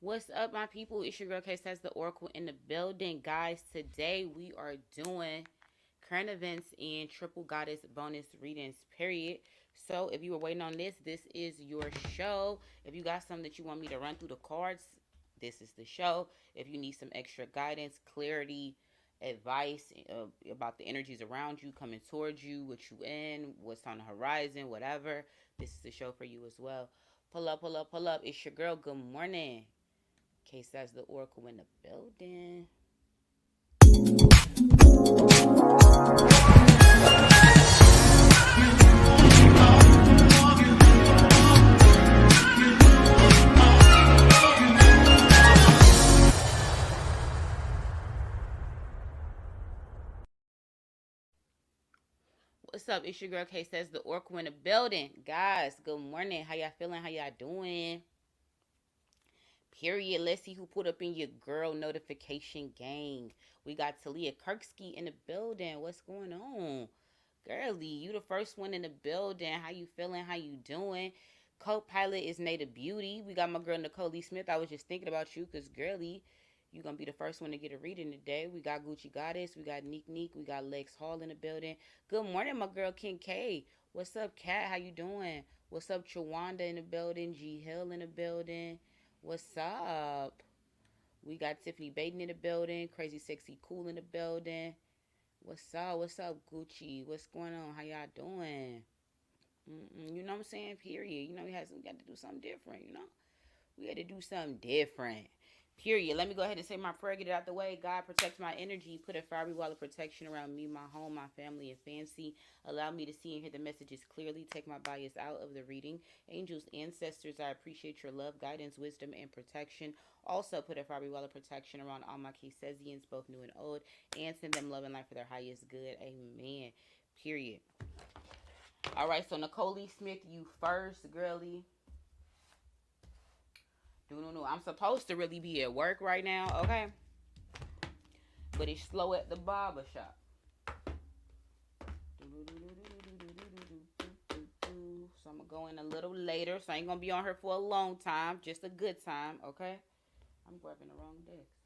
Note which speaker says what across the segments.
Speaker 1: What's up, my people? It's your girl K Says the Oracle in the building. Guys, today we are doing current events and triple goddess bonus readings, period. So if you were waiting on this, this is your show. If you got something that you want me to run through the cards, this is the show. If you need some extra guidance, clarity, advice about the energies around you, coming towards you, what you in, what's on the horizon, whatever, this is the show for you as well. Pull up, pull up, pull up. It's your girl. Good morning. Case that's the Oracle in the building. What's up? It's your girl Case that's the Oracle in the building. Guys, good morning. How y'all feeling? How y'all doing? Period. Let's see who put up in your girl notification gang. We got Talia Kirksky in the building. What's going on? Girly, you the first one in the building. How you feeling? How you doing? Co-pilot is Native Beauty. We got my girl Nicole Lee Smith. I was just thinking about you because, girly, you going to be the first one to get a reading today. We got Gucci Goddess. We got Neek Neek. We got Lex Hall in the building. Good morning, my girl King K. What's up, Kat? How you doing? What's up, Chawanda in the building? G Hill in the building. What's up? We got Tiffany Baden in the building. Crazy Sexy Cool in the building. What's up? What's up, Gucci? What's going on? How y'all doing? You know what I'm saying? Period. You know, we got to do something different, you know? We had to do something different. Period. Let me go ahead and say my prayer, get it out the way. God, protect my energy. Put a fiery wall of protection around me, my home, my family, and fancy. Allow me to see and hear the messages clearly. Take my bias out of the reading. Angels, ancestors, I appreciate your love, guidance, wisdom, and protection. Also, put a fiery wall of protection around all my Kesesians, both new and old, and send them love and life for their highest good. Amen. Period. All right, so Nicole Lee Smith, you first, girly. No. I'm supposed to really be at work right now, okay? But it's slow at the barber shop. So I'm gonna go in a little later. So I ain't gonna be on her for a long time. Just a good time, okay? I'm grabbing the wrong desk.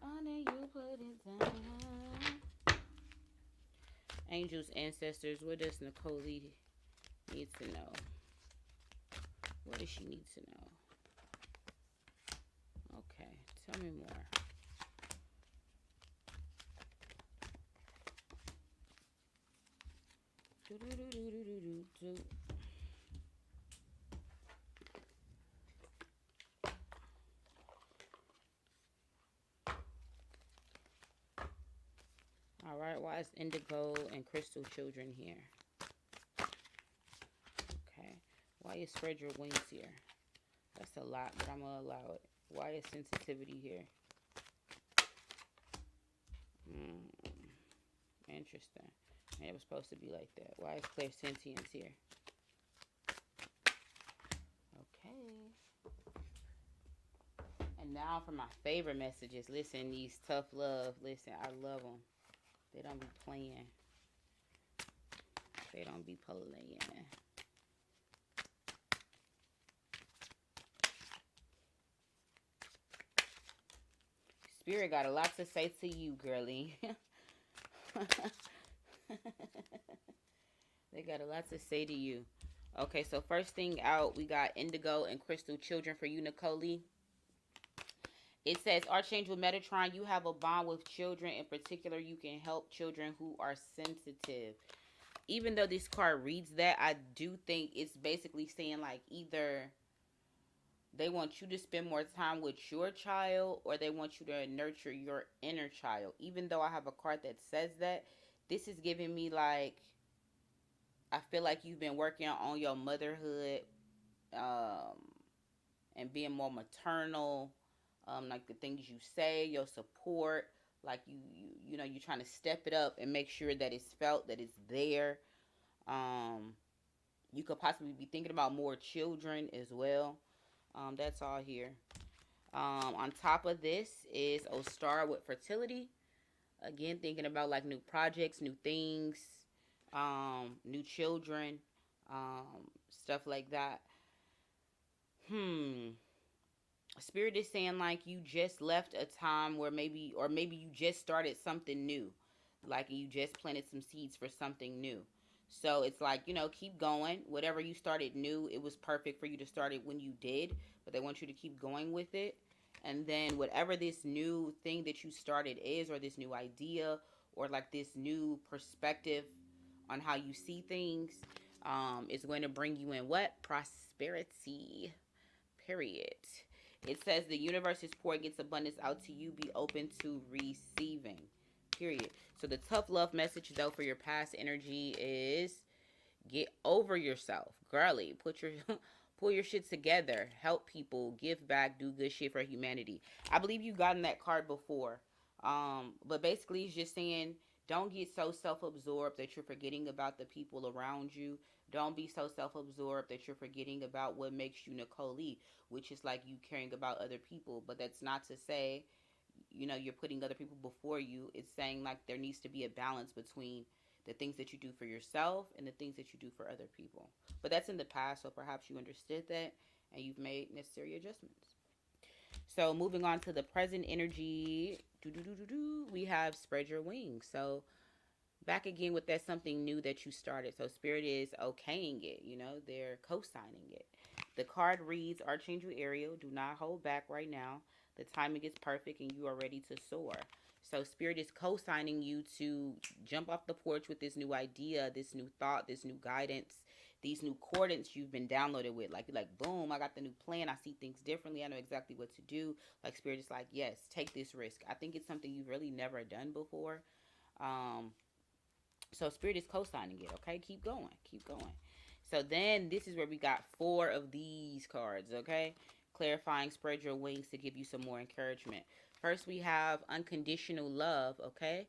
Speaker 1: Honey, you put it down. Angels, ancestors, what does Nicole need to know? What does she need to know? Okay, tell me more. All right, why is Indigo and Crystal Children here? Okay, why is Spread Your Wings here? That's a lot, but I'm gonna allow it. Why is Sensitivity here? Interesting. It was supposed to be like that. Why is Clairsentience here? Okay. And now for my favorite messages. Listen, these tough love. Listen, I love them. They don't be playing. They don't be playing. Spirit got a lot to say to you, girly. They got a lot to say to you. Okay, so first thing out, we got Indigo and Crystal Children for you, Nicole. It says, Archangel Metatron, you have a bond with children. In particular, you can help children who are sensitive. Even though this card reads that, I do think it's basically saying, like, either they want you to spend more time with your child or they want you to nurture your inner child. Even though I have a card that says that, this is giving me, like, I feel like you've been working on your motherhood and being more maternal, like the things you say, your support, like you know, you're trying to step it up and make sure that it's felt, that it's there. You could possibly be thinking about more children as well. That's all here. On top of this is Ostar with fertility. Again, thinking about like new projects, new things, new children, stuff like that. Hmm. Spirit is saying like you just left a time where maybe, or maybe you just started something new, like you just planted some seeds for something new. So it's like, keep going. Whatever you started new, it was perfect for you to start it when you did, but they want you to keep going with it. And then whatever this new thing that you started is, or this new idea, or like this new perspective on how you see things, is going to bring you in what? Prosperity. Period. It says the universe is pouring its abundance out to you. Be open to receiving. Period. So the tough love message though for your past energy is get over yourself. Girly, put your pull your shit together. Help people. Give back. Do good shit for humanity. I believe you've gotten that card before. But basically it's just saying don't get so self-absorbed that you're forgetting about the people around you. Don't be so self-absorbed that you're forgetting about what makes you Nicole Lee, which is like you caring about other people. But that's not to say, you're putting other people before you. It's saying like there needs to be a balance between the things that you do for yourself and the things that you do for other people. But that's in the past, so perhaps you understood that and you've made necessary adjustments. So moving on to the present energy, we have spread your wings. So back again with that something new that you started. So spirit is okaying it, they're co-signing it. The card reads, Archangel Ariel, do not hold back right now. The timing is perfect and you are ready to soar. So spirit is co-signing you to jump off the porch with this new idea, this new thought, this new guidance, these new coordinates you've been downloaded with. Like, you're like, boom, I got the new plan. I see things differently. I know exactly what to do. Like spirit is like, yes, take this risk. I think it's something you've really never done before. So spirit is co-signing it. Okay, keep going, keep going. So then this is where we got 4 of these cards. Okay, clarifying, spread your wings to give you some more encouragement. First, we have unconditional love. Okay,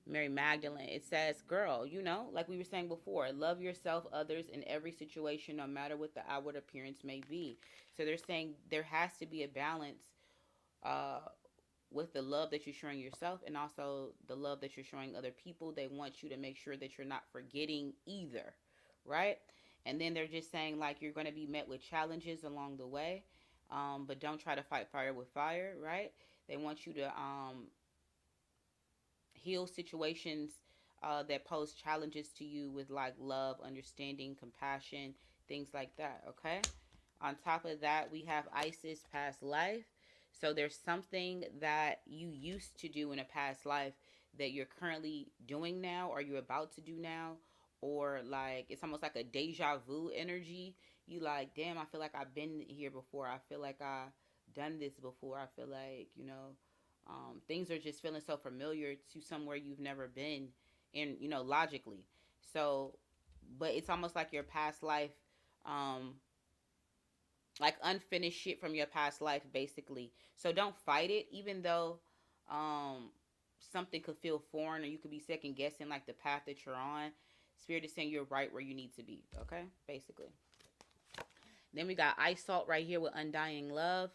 Speaker 1: Mary Magdalene. It says, girl, like we were saying before, love yourself, others, in every situation, no matter what the outward appearance may be. So they're saying there has to be a balance uh, with the love that you're showing yourself and also the love that you're showing other people. They want you to make sure that you're not forgetting either, right? And then they're just saying like you're going to be met with challenges along the way, but don't try to fight fire with fire, right? They want you to heal situations that pose challenges to you with like love, understanding, compassion, things like that, okay? On top of that, we have Isis past life. So there's something that you used to do in a past life that you're currently doing now or you're about to do now, or like it's almost like a deja vu energy. You like, damn, I feel like I've been here before. I feel like I done this before. I feel like, things are just feeling so familiar to somewhere you've never been in, logically. So, but it's almost like your past life, um, like unfinished shit from your past life, basically. So don't fight it, even though um, something could feel foreign or you could be second guessing like the path that you're on. Spirit is saying you're right where you need to be, okay? Basically. Then we got Ice Salt right here with Undying Love.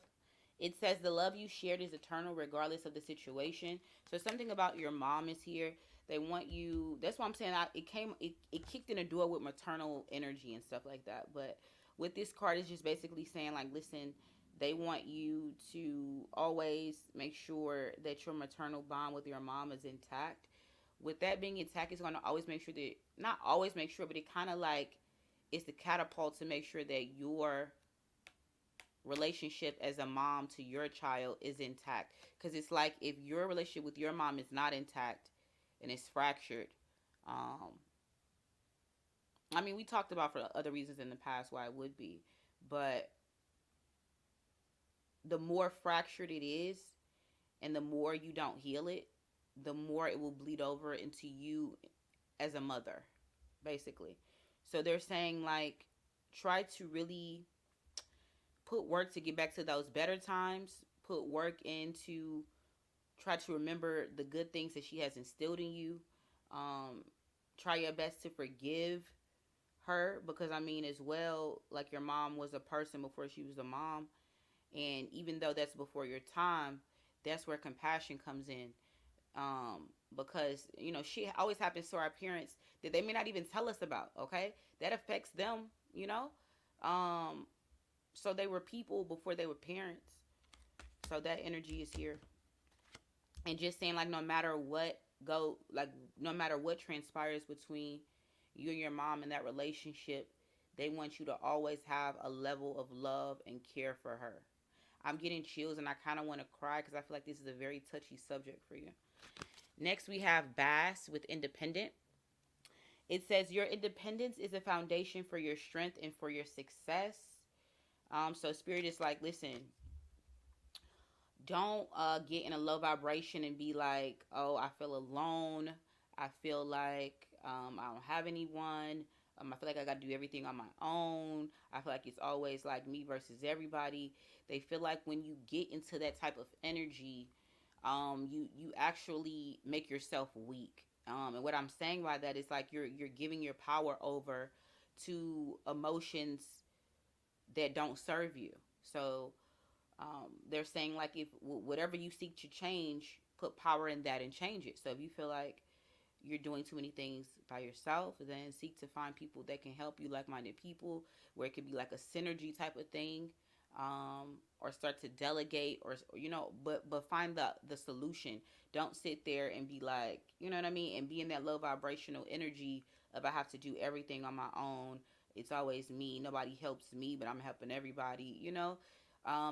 Speaker 1: It says the love you shared is eternal regardless of the situation. So something about your mom is here. They want you. That's why I'm saying it kicked in a door with maternal energy and stuff like that. But with this card, it's just basically saying like, listen, they want you to always make sure that your maternal bond with your mom is intact. With that being intact, it's going to always make sure that, not always make sure, but it kind of like it's the catapult to make sure that your relationship as a mom to your child is intact. Because it's like if your relationship with your mom is not intact and it's fractured, um, I mean, we talked about for other reasons in the past why it would be, but the more fractured it is and the more you don't heal it, the more it will bleed over into you as a mother, basically. So they're saying, like, try to really put work to get back to those better times, put work into try to remember the good things that she has instilled in you. Um, Try your best to forgive her because I mean, as well, like your mom was a person before she was a mom, and even though that's before your time, that's where compassion comes in. because shit always happens to our parents that they may not even tell us about. Okay, that affects them. Um, so they were people before they were parents. So that energy is here, and just saying like no matter what transpires between you and your mom in that relationship, they want you to always have a level of love and care for her. I'm getting chills and I kind of want to cry because I feel like this is a very touchy subject for you. Next, we have Bass with independent. It says your independence is a foundation for your strength and for your success. So spirit is like, listen, don't get in a low vibration and be like, oh, I feel alone. I feel like I don't have anyone. I feel like I got to do everything on my own. I feel like it's always like me versus everybody. They feel like when you get into that type of energy, you actually make yourself weak. And what I'm saying by that is like you're giving your power over to emotions that don't serve you. So they're saying like if whatever you seek to change, put power in that and change it. So if you feel like you're doing too many things by yourself, then seek to find people that can help you, like-minded people, where it could be like a synergy type of thing, or start to delegate, or but find the solution. Don't sit there and be like, you know what I mean, and be in that low vibrational energy of I have to do everything on my own. It's always me. Nobody helps me, but I'm helping everybody.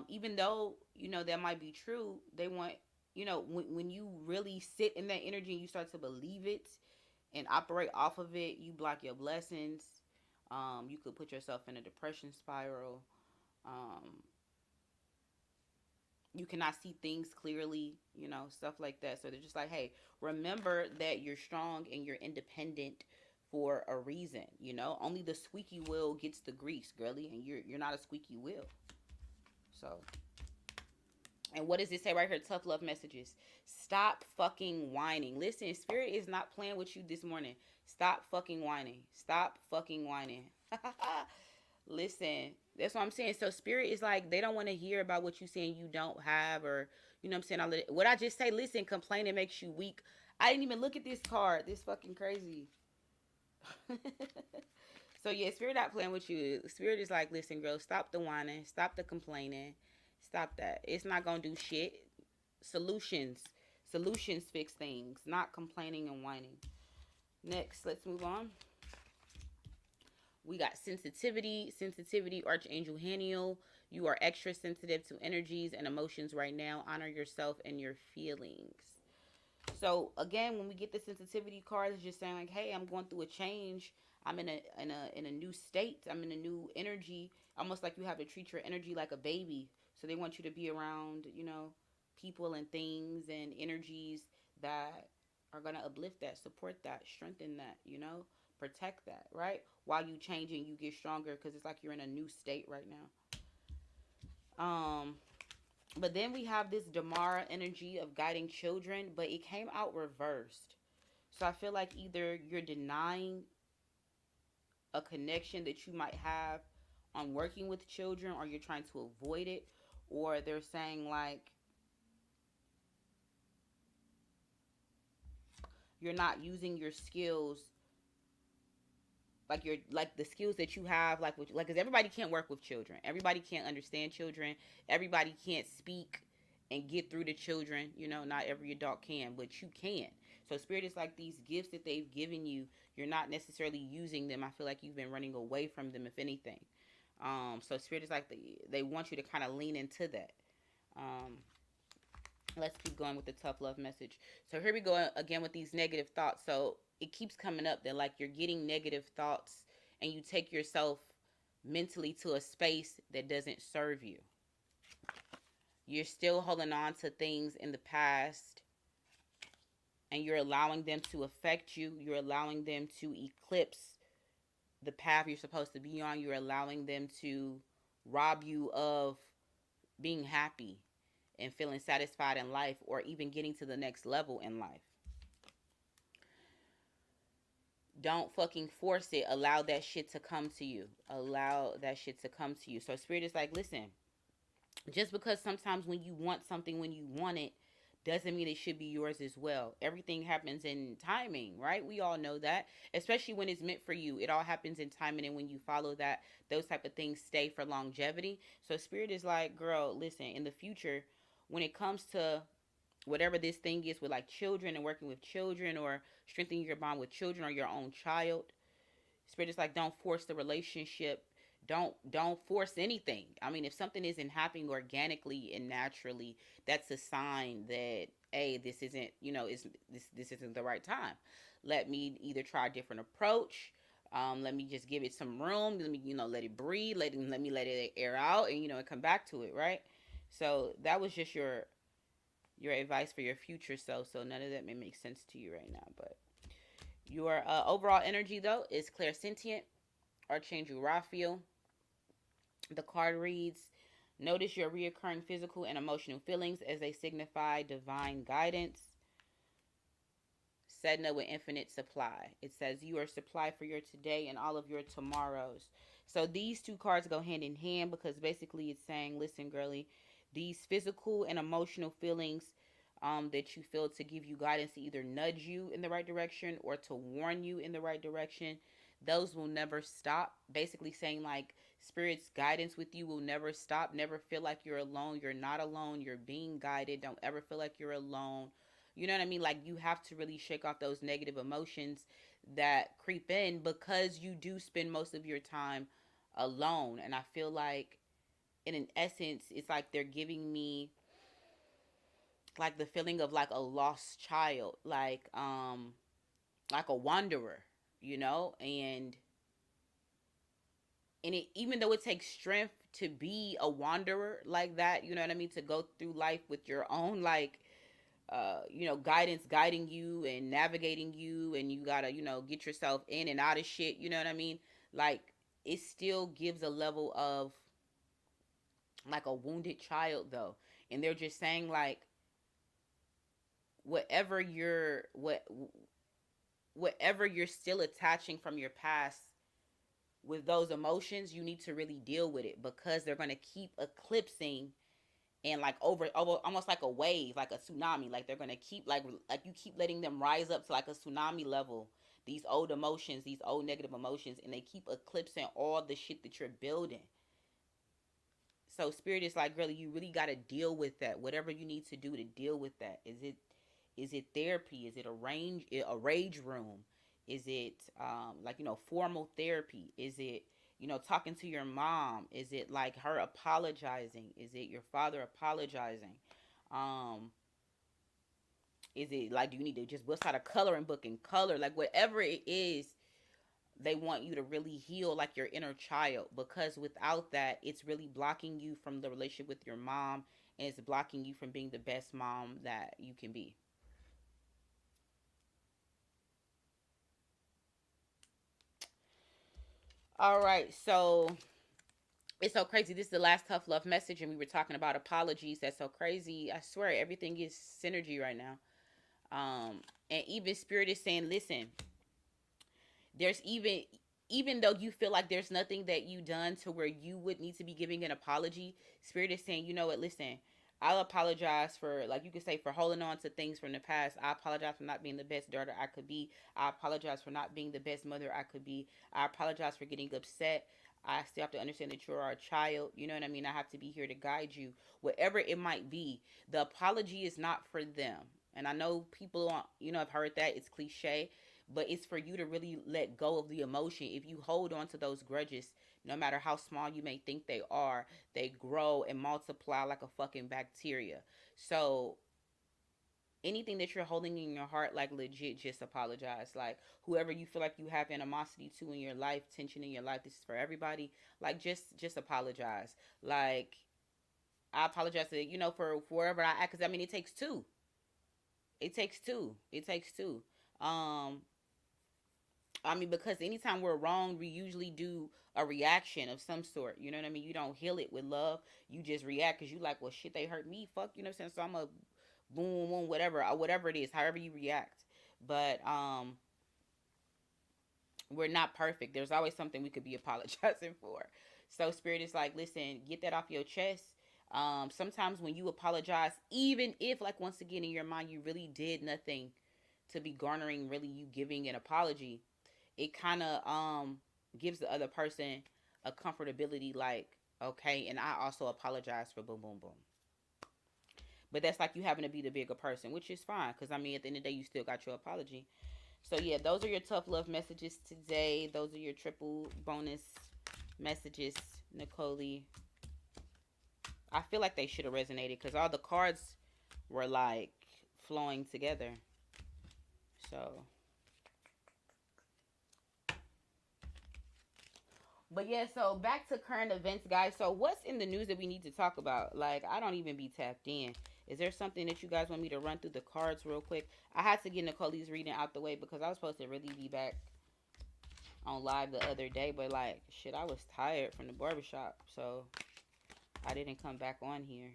Speaker 1: Even though that might be true, they want when you really sit in that energy and you start to believe it and operate off of it, you block your blessings. You could put yourself in a depression spiral. um, you cannot see things clearly, stuff like that. So they're just like, hey, remember that you're strong and you're independent for a reason. Only the squeaky wheel gets the grease, girly, and you're not a squeaky wheel. So, and what does it say right here? Tough love messages. Stop fucking whining. Listen, spirit is not playing with you this morning. Stop fucking whining. Stop fucking whining. Listen, that's what I'm saying. So spirit is like, they don't want to hear about what you saying you don't have, or what I'm saying. What I just say, listen, complaining makes you weak. I didn't even look at this card. This fucking crazy. So yeah, spirit not playing with you. Spirit is like, listen, girl, stop the whining, stop the complaining, stop that. It's not gonna do shit. Solutions, solutions fix things, not complaining and whining. Next, let's move on. We got sensitivity, Archangel Haniel. You are extra sensitive to energies and emotions right now. Honor yourself and your feelings. So again, when we get the sensitivity card, it's just saying like, hey, I'm going through a change. I'm in a new state. I'm in a new energy. Almost like you have to treat your energy like a baby. So they want you to be around, people and things and energies that are gonna uplift that, support that, strengthen that, protect that, right? While you change and you get stronger, because it's like you're in a new state right now. But then we have this Damara energy of guiding children, but it came out reversed. So I feel like either you're denying a connection that you might have on working with children, or you're trying to avoid it, or they're saying like you're not using your skills, like the skills that you have, like because everybody can't work with children, everybody can't understand children, everybody can't speak and get through to children. Not every adult can, but you can. So spirit is like, these gifts that they've given you, you're not necessarily using them. I feel like you've been running away from them, if anything. So spirit is like, they want you to kind of lean into that. Let's keep going with the tough love message. So here we go again with these negative thoughts. So it keeps coming up that like you're getting negative thoughts and you take yourself mentally to a space that doesn't serve you. You're still holding on to things in the past and you're allowing them to affect you. You're allowing them to eclipse the path you're supposed to be on. You're allowing them to rob you of being happy and feeling satisfied in life, or even getting to the next level in life. Don't fucking force it. Allow that shit to come to you. Allow that shit to come to you. So spirit is like, listen, just because sometimes when you want something, when you want it, doesn't mean it should be yours as well. Everything happens in timing, right? We all know that, especially when it's meant for you. It all happens in timing, and when you follow that, those type of things stay for longevity. So spirit is like, girl, listen, in the future, when it comes to whatever this thing is with like children and working with children or strengthening your bond with children or your own child, spirit is like, don't force the relationship. Don't force anything. I mean, if something isn't happening organically and naturally, that's a sign that, hey, this isn't, is this isn't the right time. Let me either try a different approach. Let me just give it some room. Let me, let it breathe. Let it air out, and and come back to it, right? So that was just your advice for your future self. So none of that may make sense to you right now, but your overall energy though is clairsentient. Archangel Raphael. The card reads, notice your reoccurring physical and emotional feelings as they signify divine guidance. Setting up with infinite supply. It says you are supplied for your today and all of your tomorrows. So these two cards go hand in hand because basically it's saying, listen, girly, these physical and emotional feelings that you feel to give you guidance to either nudge you in the right direction or to warn you in the right direction, those will never stop. Basically saying like spirit's guidance with you will never stop. Never feel like you're alone. You're not alone. You're being guided. Don't ever feel like you're alone. You know what I mean? Like you have to really shake off those negative emotions that creep in because you do spend most of your time alone. And I feel like in an essence, it's like they're giving me like the feeling of like a lost child, like a wanderer, and it, even though it takes strength to be a wanderer like that, you know what I mean, to go through life with your own like guidance guiding you and navigating you, and you gotta, get yourself in and out of shit, you know what I mean? Like it still gives a level of like a wounded child though. And they're just saying like whatever you're whatever you're still attaching from your past with those emotions, you need to really deal with it because they're going to keep eclipsing and like over almost like a wave, like a tsunami. Like they're going to keep like you keep letting them rise up to like a tsunami level, these old emotions, these old negative emotions, and they keep eclipsing all the shit that you're building. So spirit is like, really, you really got to deal with that. Whatever you need to do to deal with that. Is it therapy? Is it a rage room? Is it like formal therapy? Is it talking to your mom? Is it like her apologizing? Is it your father apologizing? Um, is it like, do you need to just bust out a coloring book and color? Like whatever it is, they want you to really heal like your inner child, because without that, it's really blocking you from the relationship with your mom, and it's blocking you from being the best mom that you can be. All right, so it's so crazy. This is the last tough love message, and we were talking about apologies. That's so crazy. I swear, everything is synergy right now. And even spirit is saying, listen, there's even though you feel like there's nothing that you done to where you would need to be giving an apology, spirit is saying, you know what, listen, I'll apologize for, like you could say, for holding on to things from the past. I apologize for not being the best daughter I could be. I apologize for not being the best mother I could be. I apologize for getting upset. I still have to understand that you're our child. You know what I mean? I have to be here to guide you. Whatever it might be, the apology is not for them. And I know people, have heard that. It's cliche, but it's for you to really let go of the emotion. If you hold on to those grudges, no matter how small you may think they are, they grow and multiply like a fucking bacteria. So anything that you're holding in your heart, like legit, just apologize. Like whoever you feel like you have animosity to in your life, tension in your life, this is for everybody. Like just apologize. Like I apologize to for wherever I act, because I mean it takes two. It takes two. It takes two. Um, I mean, because anytime we're wrong, we usually do a reaction of some sort. You know what I mean? You don't heal it with love. You just react because you like, well, shit, they hurt me. Fuck, you know what I'm saying? So I'm a boom, boom, whatever, or whatever it is, however you react. But we're not perfect. There's always something we could be apologizing for. So spirit is like, listen, get that off your chest. Sometimes when you apologize, even if, like, once again in your mind you really did nothing to be garnering really you giving an apology, it kind of gives the other person a comfortability, like, okay, and I also apologize for boom boom boom. But that's like you having to be the bigger person, which is fine, because I mean at the end of the day you still got your apology. So yeah, those are your tough love messages today. Those are your triple bonus messages, Nicole. I feel like they should have resonated because all the cards were like flowing together. So, but yeah, so back to current events, guys. So, what's in the news that we need to talk about? Like, I don't even be tapped in. Is there something that you guys want me to run through the cards real quick? I had to get Nicole's reading out the way because I was supposed to really be back on live the other day, but like, shit, I was tired from the barbershop, so I didn't come back on here.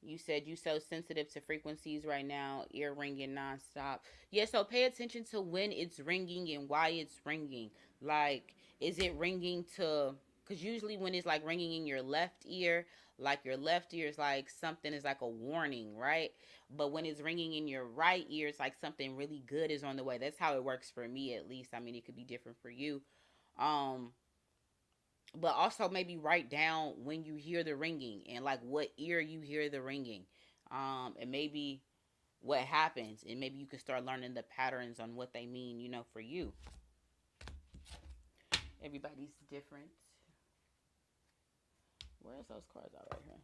Speaker 1: You said you so sensitive to frequencies right now, ear ringing nonstop. Yeah, so pay attention to when it's ringing and why it's ringing. Like, is it ringing to? Because usually when it's like ringing in your left ear, like your left ear is like something is like a warning, right? But when it's ringing in your right ear, it's like something really good is on the way. That's how it works for me, at least. I mean, it could be different for you. Um, but also maybe write down when you hear the ringing and like what ear you hear the ringing, and maybe what happens, and maybe you can start learning the patterns on what they mean, for you. Everybody's different. Where's those cards out right here?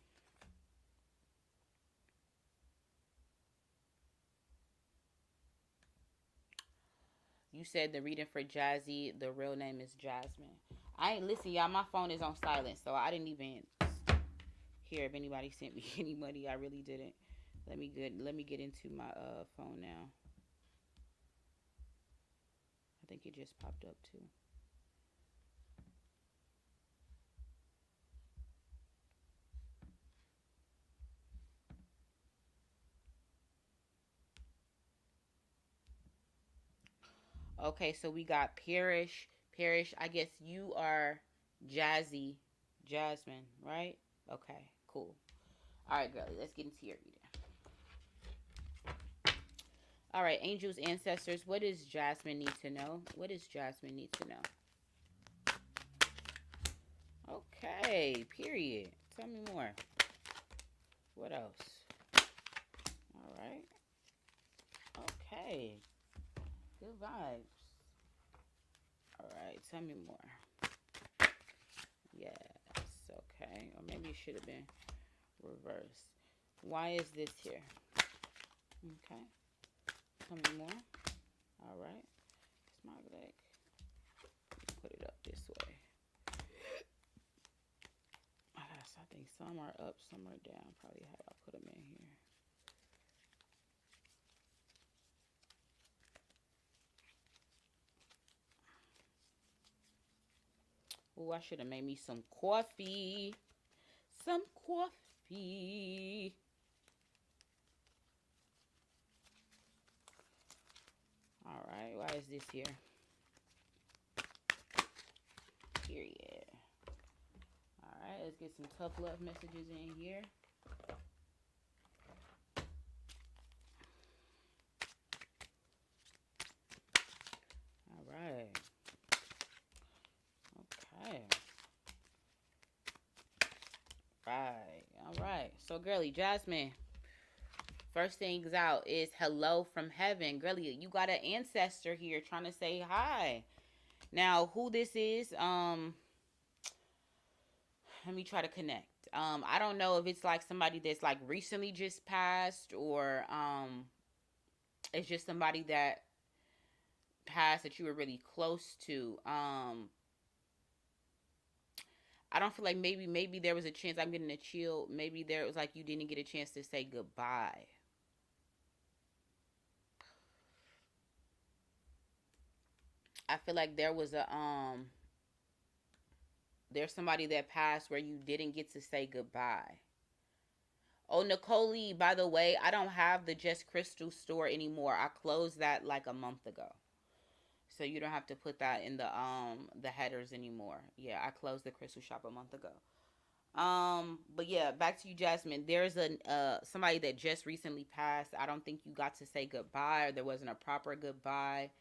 Speaker 1: You said the reading for Jazzy, the real name is Jasmine. I ain't listen, y'all. My phone is on silent, so I didn't even hear if anybody sent me any money. I really didn't. Let me get into my phone now. I think it just popped up too. Okay, so we got Parrish. Parrish, I guess you are Jazzy Jasmine, right? Okay, cool. All right, girlie, let's get into your reading. All right, angels, ancestors, what does Jasmine need to know? What does Jasmine need to know? Okay, period. Tell me more. What else? All right. Okay. Good vibes. All right, tell me more. Yes. Okay. Or maybe it should have been reversed. Why is this here? Okay. Tell me more. All right. It's my leg. Put it up this way. Yes, I think some are up, some are down. Probably how I put them in here. Oh, I should have made me some coffee. Some coffee. All right. Why is this here? Period. All right. Let's get some tough love messages in here. All right. Okay. Right. All right. So, girly, Jasmine, first things out is hello from heaven. Girly, you got an ancestor here trying to say hi. Now, who this is, let me try to connect. I don't know if it's like somebody that's like recently just passed, or it's just somebody that passed that you were really close to. I don't feel like maybe there was a chance. I'm getting a chill. Maybe there was like you didn't get a chance to say goodbye. I feel like there's somebody that passed where you didn't get to say goodbye. Oh, Nicole Lee, by the way, I don't have the Just Crystal store anymore. I closed that like a month ago. So you don't have to put that in the headers anymore. Yeah, I closed the crystal shop a month ago. But yeah, back to you, Jasmine. There's a somebody that just recently passed. I don't think you got to say goodbye, or there wasn't a proper goodbye.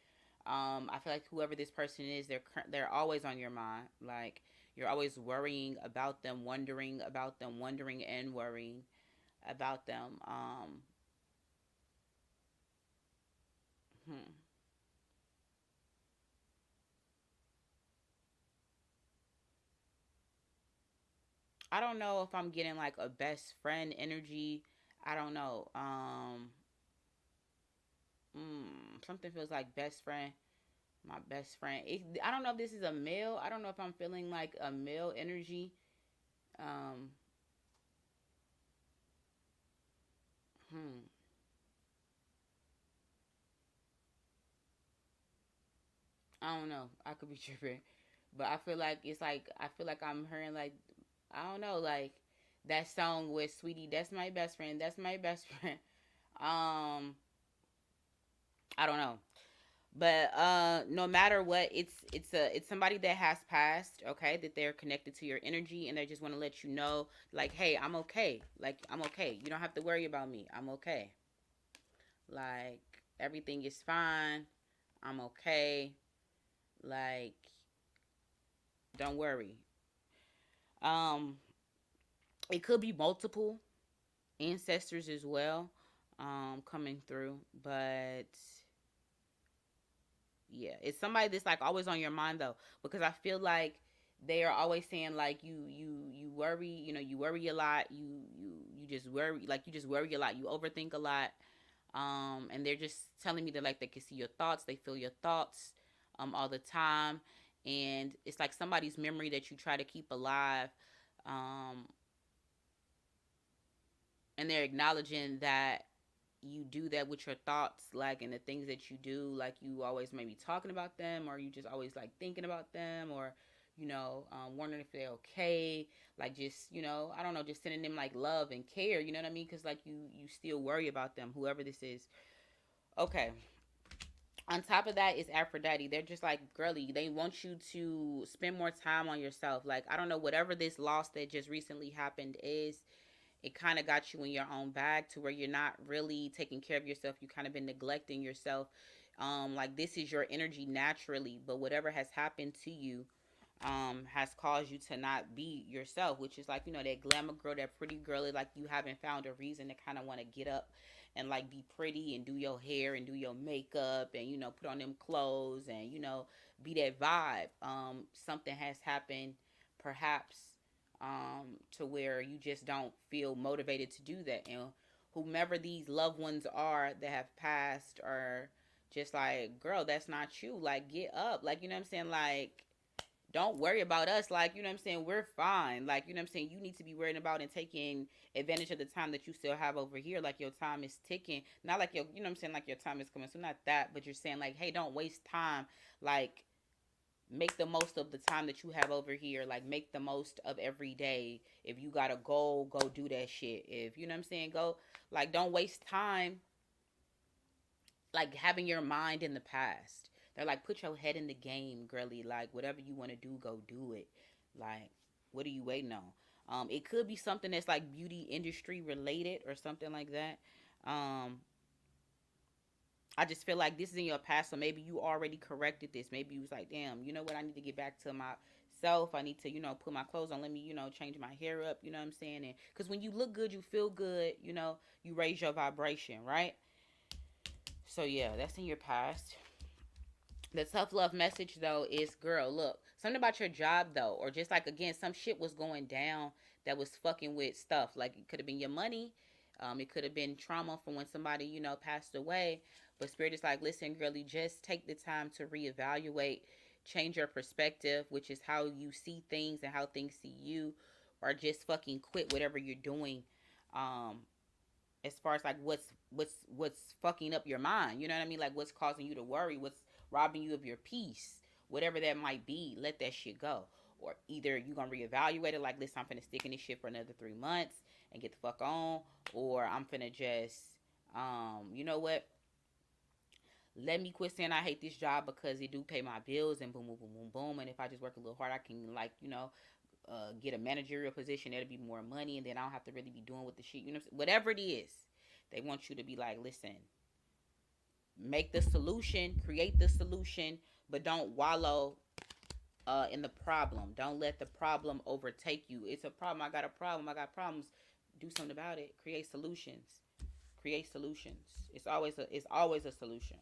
Speaker 1: I feel like whoever this person is, they're always on your mind. Like you're always worrying about them, wondering about them, wondering and worrying about them. Hmm. I don't know if I'm getting like a best friend energy. I don't know. Something feels like best friend. My best friend. I don't know if this is a male. I don't know if I'm feeling like a male energy. Um, hmm. I don't know. I could be tripping, but I feel like it's like I feel like I'm hearing like I don't know like that song with Sweetie. That's my best friend. That's my best friend. Um, I don't know. But no matter what, it's somebody that has passed, okay, that they're connected to your energy and they just want to let you know like, hey, I'm okay. Like I'm okay. You don't have to worry about me. I'm okay. Like everything is fine. I'm okay. Like don't worry. Um it could be multiple ancestors as well coming through, but yeah, it's somebody that's like always on your mind though, because I feel like they are always saying like you worry, you worry a lot, you just worry, like you just worry a lot, you overthink a lot, and they're just telling me that like they can see your thoughts, they feel your thoughts, all the time, and it's like somebody's memory that you try to keep alive, um, and they're acknowledging that you do that with your thoughts, like, and the things that you do, like you always maybe talking about them, or you just always like thinking about them, or wondering if they're okay, like just I don't know, just sending them like love and care, you know what I mean, because like you still worry about them, whoever this is. Okay, on top of that is Aphrodite. They're just like girly, they want you to spend more time on yourself. Like I don't know, whatever this loss that just recently happened is, it kind of got you in your own bag to where you're not really taking care of yourself. You kind of been neglecting yourself. Like this is your energy naturally, but whatever has happened to you has caused you to not be yourself, which is like, that glamour girl, that pretty girl. Like you haven't found a reason to kind of want to get up and like be pretty and do your hair and do your makeup and, put on them clothes and, be that vibe. Something has happened, perhaps, to where you just don't feel motivated to do that. And whomever these loved ones are that have passed, or just like, girl, that's not you. Like, get up. Like, you know what I'm saying? Like, don't worry about us. Like, you know what I'm saying? We're fine. Like, you know what I'm saying? You need to be worrying about and taking advantage of the time that you still have over here. Like, your time is ticking. Not like you know what I'm saying? Like, your time is coming. So, not that, but you're saying, like, hey, don't waste time. Like, make the most of the time that you have over here. Like, make the most of every day. If you got a goal, go do that shit. If, you know what I'm saying? Go, like, don't waste time like having your mind in the past. They're like, put your head in the game, girly. Like, whatever you want to do, go do it. Like, what are you waiting on? It could be something that's like beauty industry related or something like that. Um, I just feel like this is in your past, so maybe you already corrected this. Maybe you was like, damn, you know what? I need to get back to myself. I need to, put my clothes on. Let me, change my hair up. You know what I'm saying? And because when you look good, you feel good. You raise your vibration, right? So yeah, that's in your past. The tough love message though is, girl, look, something about your job though, or just like, again, some shit was going down that was fucking with stuff. Like it could have been your money, it could have been trauma from when somebody passed away. But spirit is like, listen, girlie, just take the time to reevaluate, change your perspective, which is how you see things and how things see you, or just fucking quit whatever you're doing. Um, as far as like what's fucking up your mind, you know what I mean, like what's causing you to worry, what's robbing you of your peace, whatever that might be, let that shit go. or either you gonna reevaluate it, like, listen, I'm finna stick in this shit for another 3 months and get the fuck on, or I'm finna just, you know what? Let me quit saying I hate this job because it do pay my bills and boom, boom, boom, boom, boom. And if I just work a little hard, I can, like, get a managerial position. That'll be more money, and then I don't have to really be doing with the shit. Whatever it is, they want you to be like, listen, make the solution, create the solution, but don't wallow in the problem. Don't let the problem overtake you. It's a problem. I got a problem. I got problems. Do something about it. Create solutions. Create solutions. It's always a solution.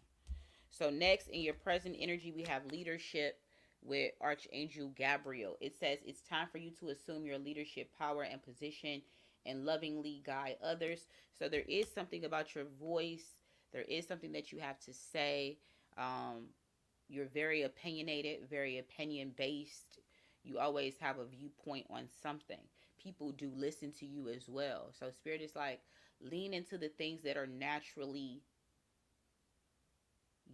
Speaker 1: So next, in your present energy, we have leadership with Archangel Gabriel. It says it's time for you to assume your leadership power and position and lovingly guide others. So there is something about your voice. There is something that you have to say. You're very opinionated, very opinion based. You always have a viewpoint on something. People do listen to you as well. So Spirit is like, lean into the things that are naturally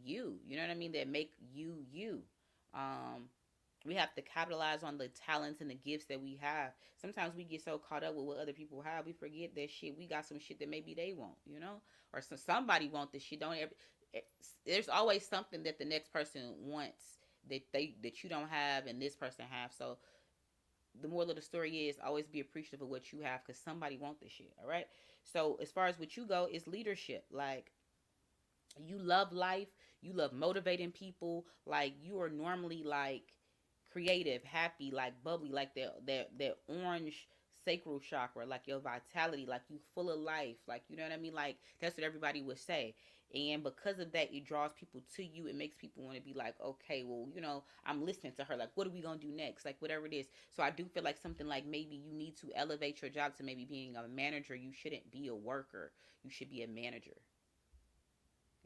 Speaker 1: you. You know what I mean? That make you you. Um, we have to capitalize on the talents and the gifts that we have. Sometimes we get so caught up with what other people have, we forget that shit. We got some shit that maybe they won't, or somebody want this shit. Don't ever. There's always something that the next person wants that you don't have and this person have. So the moral of the story is always be appreciative of what you have because somebody want this shit. All right. So as far as what you go is leadership. Like, you love life, you love motivating people, like you are normally like creative, happy, like bubbly, like that orange sacral chakra, like your vitality, like you full of life, like, you know what I mean? Like, that's what everybody would say. And because of that, it draws people to you. It makes people want to be like, okay, well, I'm listening to her. Like, what are we gonna do next? Like, whatever it is. So I do feel like something like maybe you need to elevate your job to maybe being a manager. You shouldn't be a worker. You should be a manager.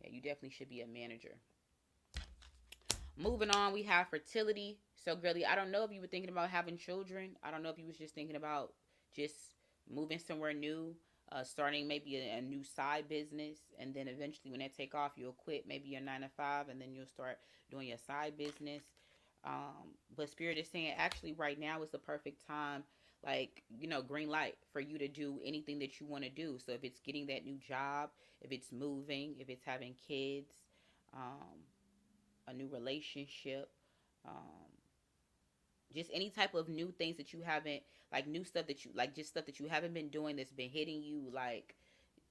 Speaker 1: Yeah, you definitely should be a manager. Moving on, we have fertility. So, girly, I don't know if you were thinking about having children. I don't know if you was just thinking about just moving somewhere new, starting maybe a new side business, and then eventually when that take off, you'll quit maybe your 9 to 5, and then you'll start doing your side business. But Spirit is saying actually right now is the perfect time, like, green light for you to do anything that you want to do. So if it's getting that new job, if it's moving, if it's having kids, um, a new relationship, um, just any type of new things that you haven't, like new stuff that you like, just stuff that you haven't been doing that's been hitting you, like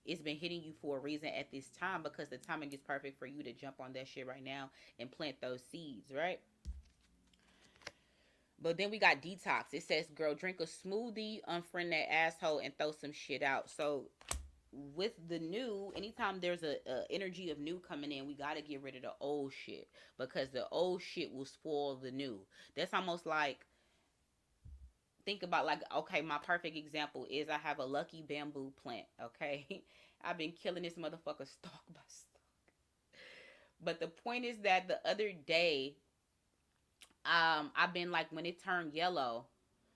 Speaker 1: it's been hitting you for a reason at this time, because the timing is perfect for you to jump on that shit right now and plant those seeds, right? But then we got detox. It says, girl, drink a smoothie, unfriend that asshole, and throw some shit out. So with the new, anytime there's a energy of new coming in, we got to get rid of the old shit, because the old shit will spoil the new. That's almost like, think about, like, okay, my perfect example is I have a lucky bamboo plant. Okay, I've been killing this motherfucker stalk by stalk. But the point is that the other day, I've been like, when it turned yellow,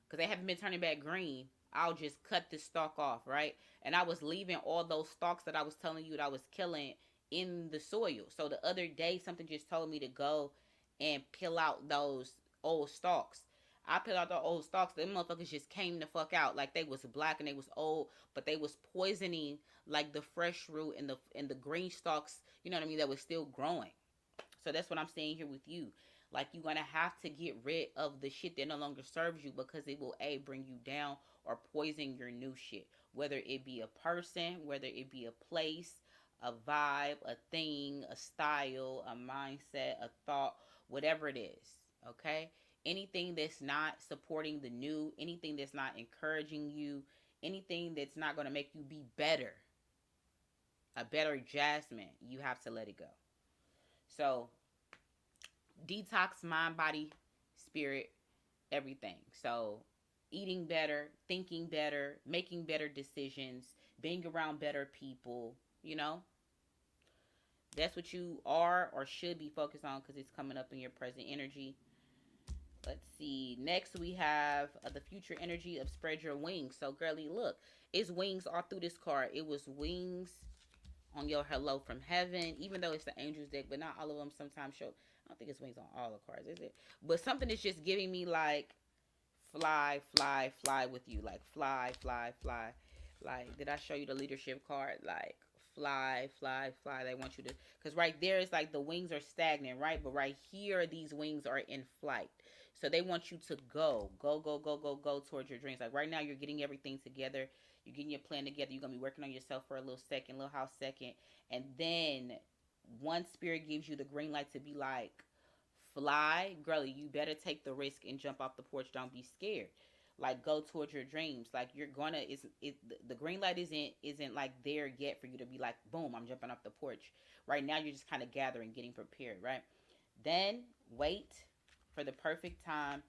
Speaker 1: because they haven't been turning back green, I'll just cut this stalk off, right? And I was leaving all those stalks that I was telling you that I was killing in the soil. So the other day, something just told me to go and peel out those old stalks. I peeled out the old stalks. Them motherfuckers just came the fuck out, like they was black and they was old, but they was poisoning like the fresh root and the green stalks. You know what I mean? That was still growing. So that's what I'm saying here with you. Like, you're gonna have to get rid of the shit that no longer serves you, because it will bring you down or poison your new shit. Whether it be a person, whether it be a place, a vibe, a thing, a style, a mindset, a thought, whatever it is. Okay? Anything that's not supporting the new, anything that's not encouraging you, anything that's not gonna make you be better, a better Jasmine, you have to let it go. So detox, mind, body, spirit, everything. So eating better, thinking better, making better decisions, being around better people, you know? That's what you are or should be focused on, because it's coming up in your present energy. Let's see. Next, we have the future energy of spread your wings. So, girly, look, it's wings all through this card. It was wings on your hello from heaven, even though it's the angels deck, but not all of them sometimes show. I don't think it's wings on all the cards, is it? But something is just giving me like fly, fly, fly with you. Like fly, fly, fly. Like, did I show you the leadership card? Like fly, fly, fly. They want you to, because right there is like the wings are stagnant, right? But right here, these wings are in flight. So they want you to go towards your dreams. Like right now, you're getting everything together. You're getting your plan together. You're gonna be working on yourself for a little house second, and then one spirit gives you the green light to be like, fly, girlie, you better take the risk and jump off the porch. Don't be scared. Like go towards your dreams. Like you're gonna is it the green light isn't like there yet for you to be like, boom, I'm jumping off the porch. Right now you're just kind of gathering, getting prepared, right? Then wait for the perfect time.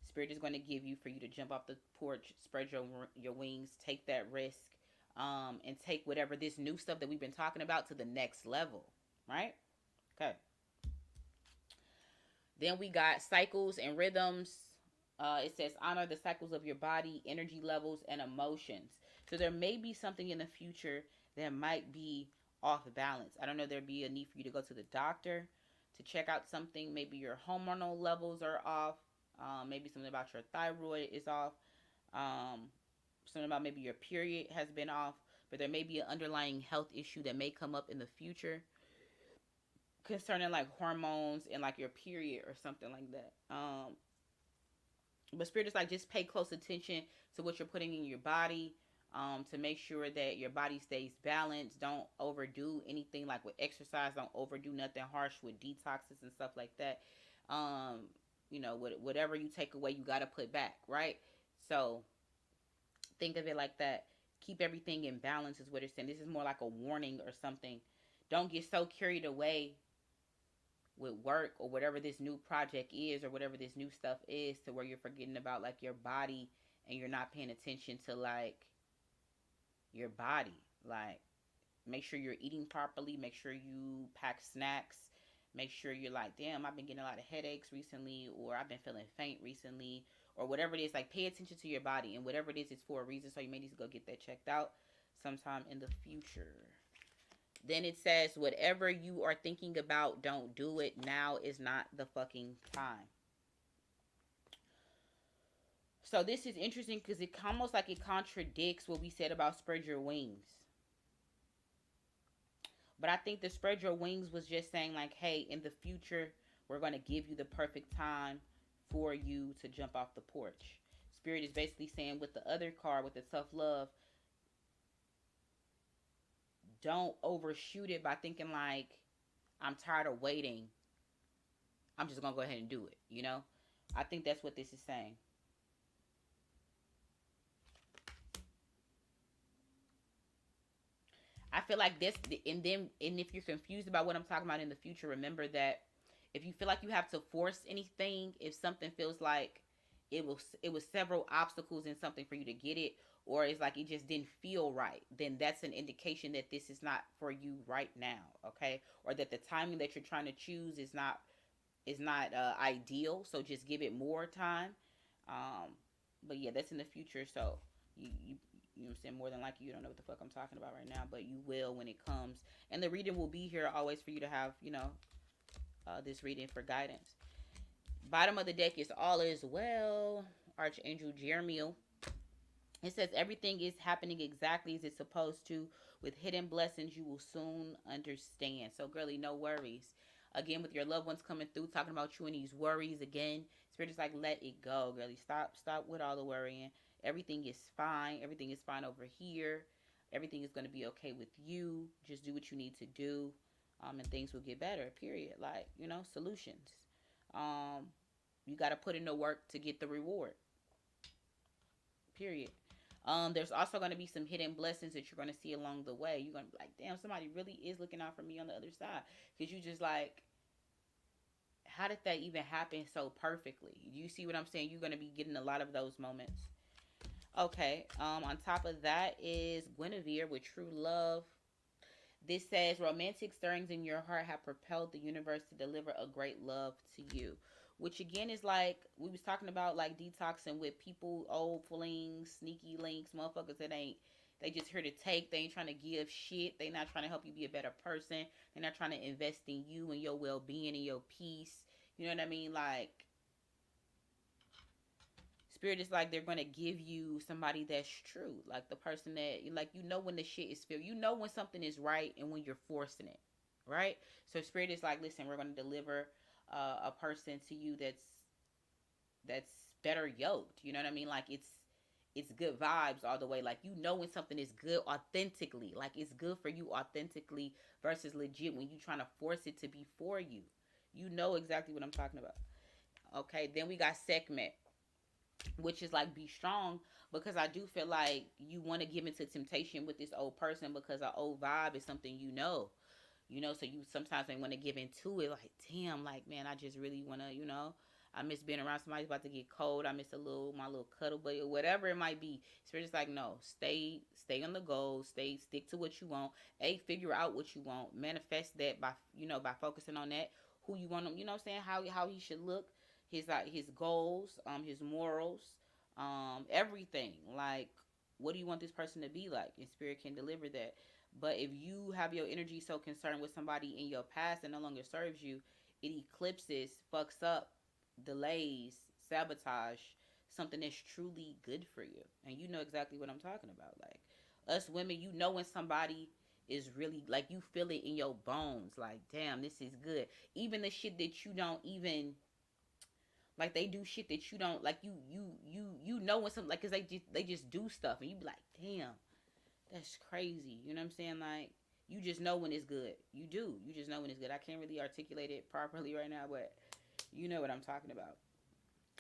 Speaker 1: Spirit is going to give you for you to jump off the porch, spread your wings, take that risk, and take whatever this new stuff that we've been talking about to the next level, right? Okay. Then we got cycles and rhythms. It says honor the cycles of your body, energy levels, and emotions. So there may be something in the future that might be off balance. I don't know. There'd be a need for you to go to the doctor to check out something. Maybe your hormonal levels are off. Maybe something about your thyroid is off. Something about maybe your period has been off. But there may be an underlying health issue that may come up in the future concerning like hormones and like your period or something like that. But spirit is like, just pay close attention to what you're putting in your body, to make sure that your body stays balanced. Don't overdo anything like with exercise. Don't overdo nothing harsh with detoxes and stuff like that. You know, whatever you take away, you got to put back, right? So think of it like that. Keep everything in balance is what it's saying. This is more like a warning or something. Don't get so carried away with work or whatever this new project is or whatever this new stuff is to where you're forgetting about like your body, and you're not paying attention to like your body. Like make sure you're eating properly, make sure you pack snacks, make sure you're like, damn, I've been getting a lot of headaches recently, or I've been feeling faint recently, or whatever it is. Like pay attention to your body, and whatever it is, it's for a reason. So you may need to go get that checked out sometime in the future. Then it says, whatever you are thinking about, don't do it. Now is not the fucking time. So this is interesting because it almost like it contradicts what we said about spread your wings. But I think the spread your wings was just saying like, hey, in the future, we're going to give you the perfect time for you to jump off the porch. Spirit is basically saying with the other card, with the tough love, don't overshoot it by thinking like, I'm tired of waiting, I'm just gonna go ahead and do it, you know? I think that's what this is saying. I feel like this, and if you're confused about what I'm talking about in the future, remember that if you feel like you have to force anything, if something feels like it was several obstacles in something for you to get it, or it's like it just didn't feel right, then that's an indication that this is not for you right now, okay? Or that the timing that you're trying to choose is not ideal. So just give it more time. Um, but yeah, that's in the future. So you know what I'm saying? More than likely, you don't know what the fuck I'm talking about right now, but you will when it comes. And the reading will be here always for you to have, this reading for guidance. Bottom of the deck is all is well. Archangel Jeremiel. It says everything is happening exactly as it's supposed to. With hidden blessings, you will soon understand. So, girly, no worries. Again, with your loved ones coming through, talking about you and these worries again. Spirit is like, let it go, girly. Stop with all the worrying. Everything is fine. Everything is fine over here. Everything is going to be okay with you. Just do what you need to do, and things will get better. Period. Like, solutions. You got to put in the work to get the reward. Period. There's also going to be some hidden blessings that you're going to see along the way. You're going to be like, damn, somebody really is looking out for me on the other side. Because you just like, how did that even happen so perfectly? You see what I'm saying? You're going to be getting a lot of those moments. Okay. On top of that is Guinevere with True Love. This says romantic stirrings in your heart have propelled the universe to deliver a great love to you. Which again is like we was talking about, like detoxing with people, old flings, sneaky links, motherfuckers that they just here to take. They ain't trying to give shit. They not trying to help you be a better person. They're not trying to invest in you and your well being and your peace. You know what I mean? Like Spirit is like they're gonna give you somebody that's true, like the person that like when the shit is filled, when something is right and when you're forcing it, right? So Spirit is like, listen, we're gonna deliver a person to you that's better yoked. You know what I mean? Like it's good vibes all the way. Like when something is good authentically, like it's good for you authentically versus legit when you trying to force it to be for you. You know exactly what I'm talking about. Okay, then we got segment, which is like be strong, because I do feel like you want to give into temptation with this old person because an old vibe is something so you sometimes may want to give into it, like, damn, like, man, I just really want to, I miss being around somebody about to get cold. I miss my little cuddle buddy or whatever it might be. So it's just like, no, stay on the goal, stick to what you want. Figure out what you want, manifest that by focusing on that, who you want him, you know what I'm saying, how he should look, his goals, his morals, everything. Like, what do you want this person to be like? And Spirit can deliver that. But if you have your energy so concerned with somebody in your past that no longer serves you, it eclipses, fucks up, delays, sabotage something that's truly good for you. And you know exactly what I'm talking about. Like, us women, when somebody is really, like, you feel it in your bones. Like, damn, this is good. Even the shit that you don't even, like, they do shit that you don't, like, when something, like, cause they just do stuff and you be like, damn, that's crazy. You know what I'm saying? Like, you just know when it's good. You do. You just know when it's good. I can't really articulate it properly right now, but you know what I'm talking about.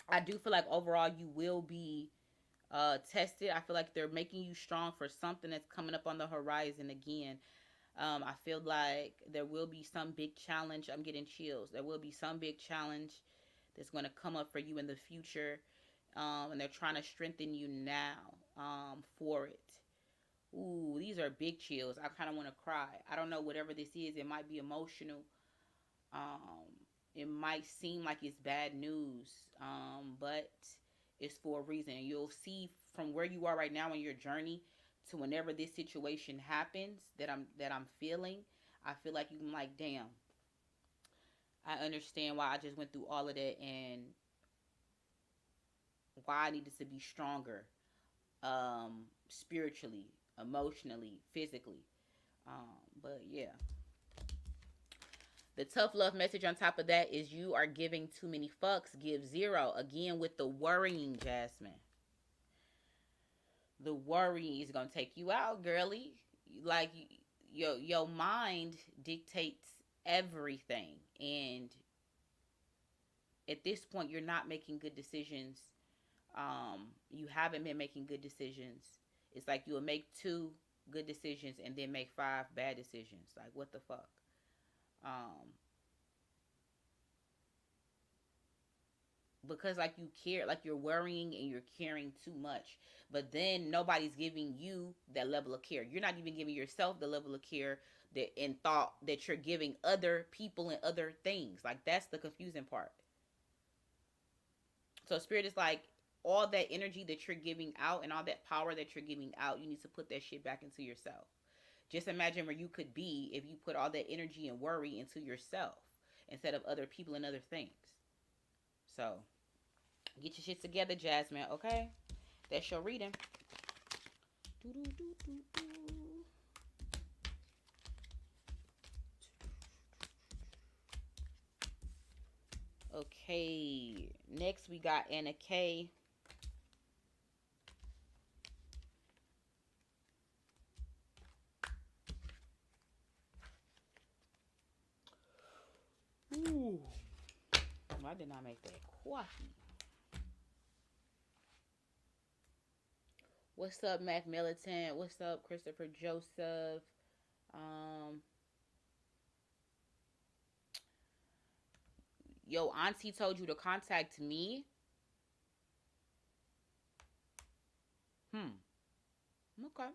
Speaker 1: I do feel like overall you will be tested. I feel like they're making you strong for something that's coming up on the horizon again. I feel like there will be some big challenge. I'm getting chills. There will be some big challenge that's going to come up for you in the future. And they're trying to strengthen you now for it. Ooh, these are big chills. I kind of want to cry. I don't know, whatever this is. It might be emotional. Um, it might seem like it's bad news, but it's for a reason. And you'll see from where you are right now in your journey to whenever this situation happens that I'm feeling. I feel like you can, like, damn. I understand why I just went through all of that and why I needed to be stronger, spiritually, emotionally, physically. But yeah. The tough love message on top of that is you are giving too many fucks. Give zero. Again, with the worrying, Jasmine. The worrying is going to take you out, girly. Like, your mind dictates everything. And at this point, you're not making good decisions. You haven't been making good decisions. It's like you'll make 2 good decisions and then make 5 bad decisions. Like, what the fuck? Um, because, like, you care, like, you're worrying and you're caring too much, but then nobody's giving you that level of care. You're not even giving yourself the level of care that in thought that you're giving other people and other things. Like, that's the confusing part. So Spirit is like, all that energy that you're giving out and all that power that you're giving out, you need to put that shit back into yourself. Just imagine where you could be if you put all that energy and worry into yourself instead of other people and other things. So get your shit together, Jasmine, okay? That's your reading. Okay, next we got Anna K. Ooh, I did not make that coffee. What's up, Mac Militant? What's up, Christopher Joseph? Um, Yo, Auntie told you to contact me. Okay.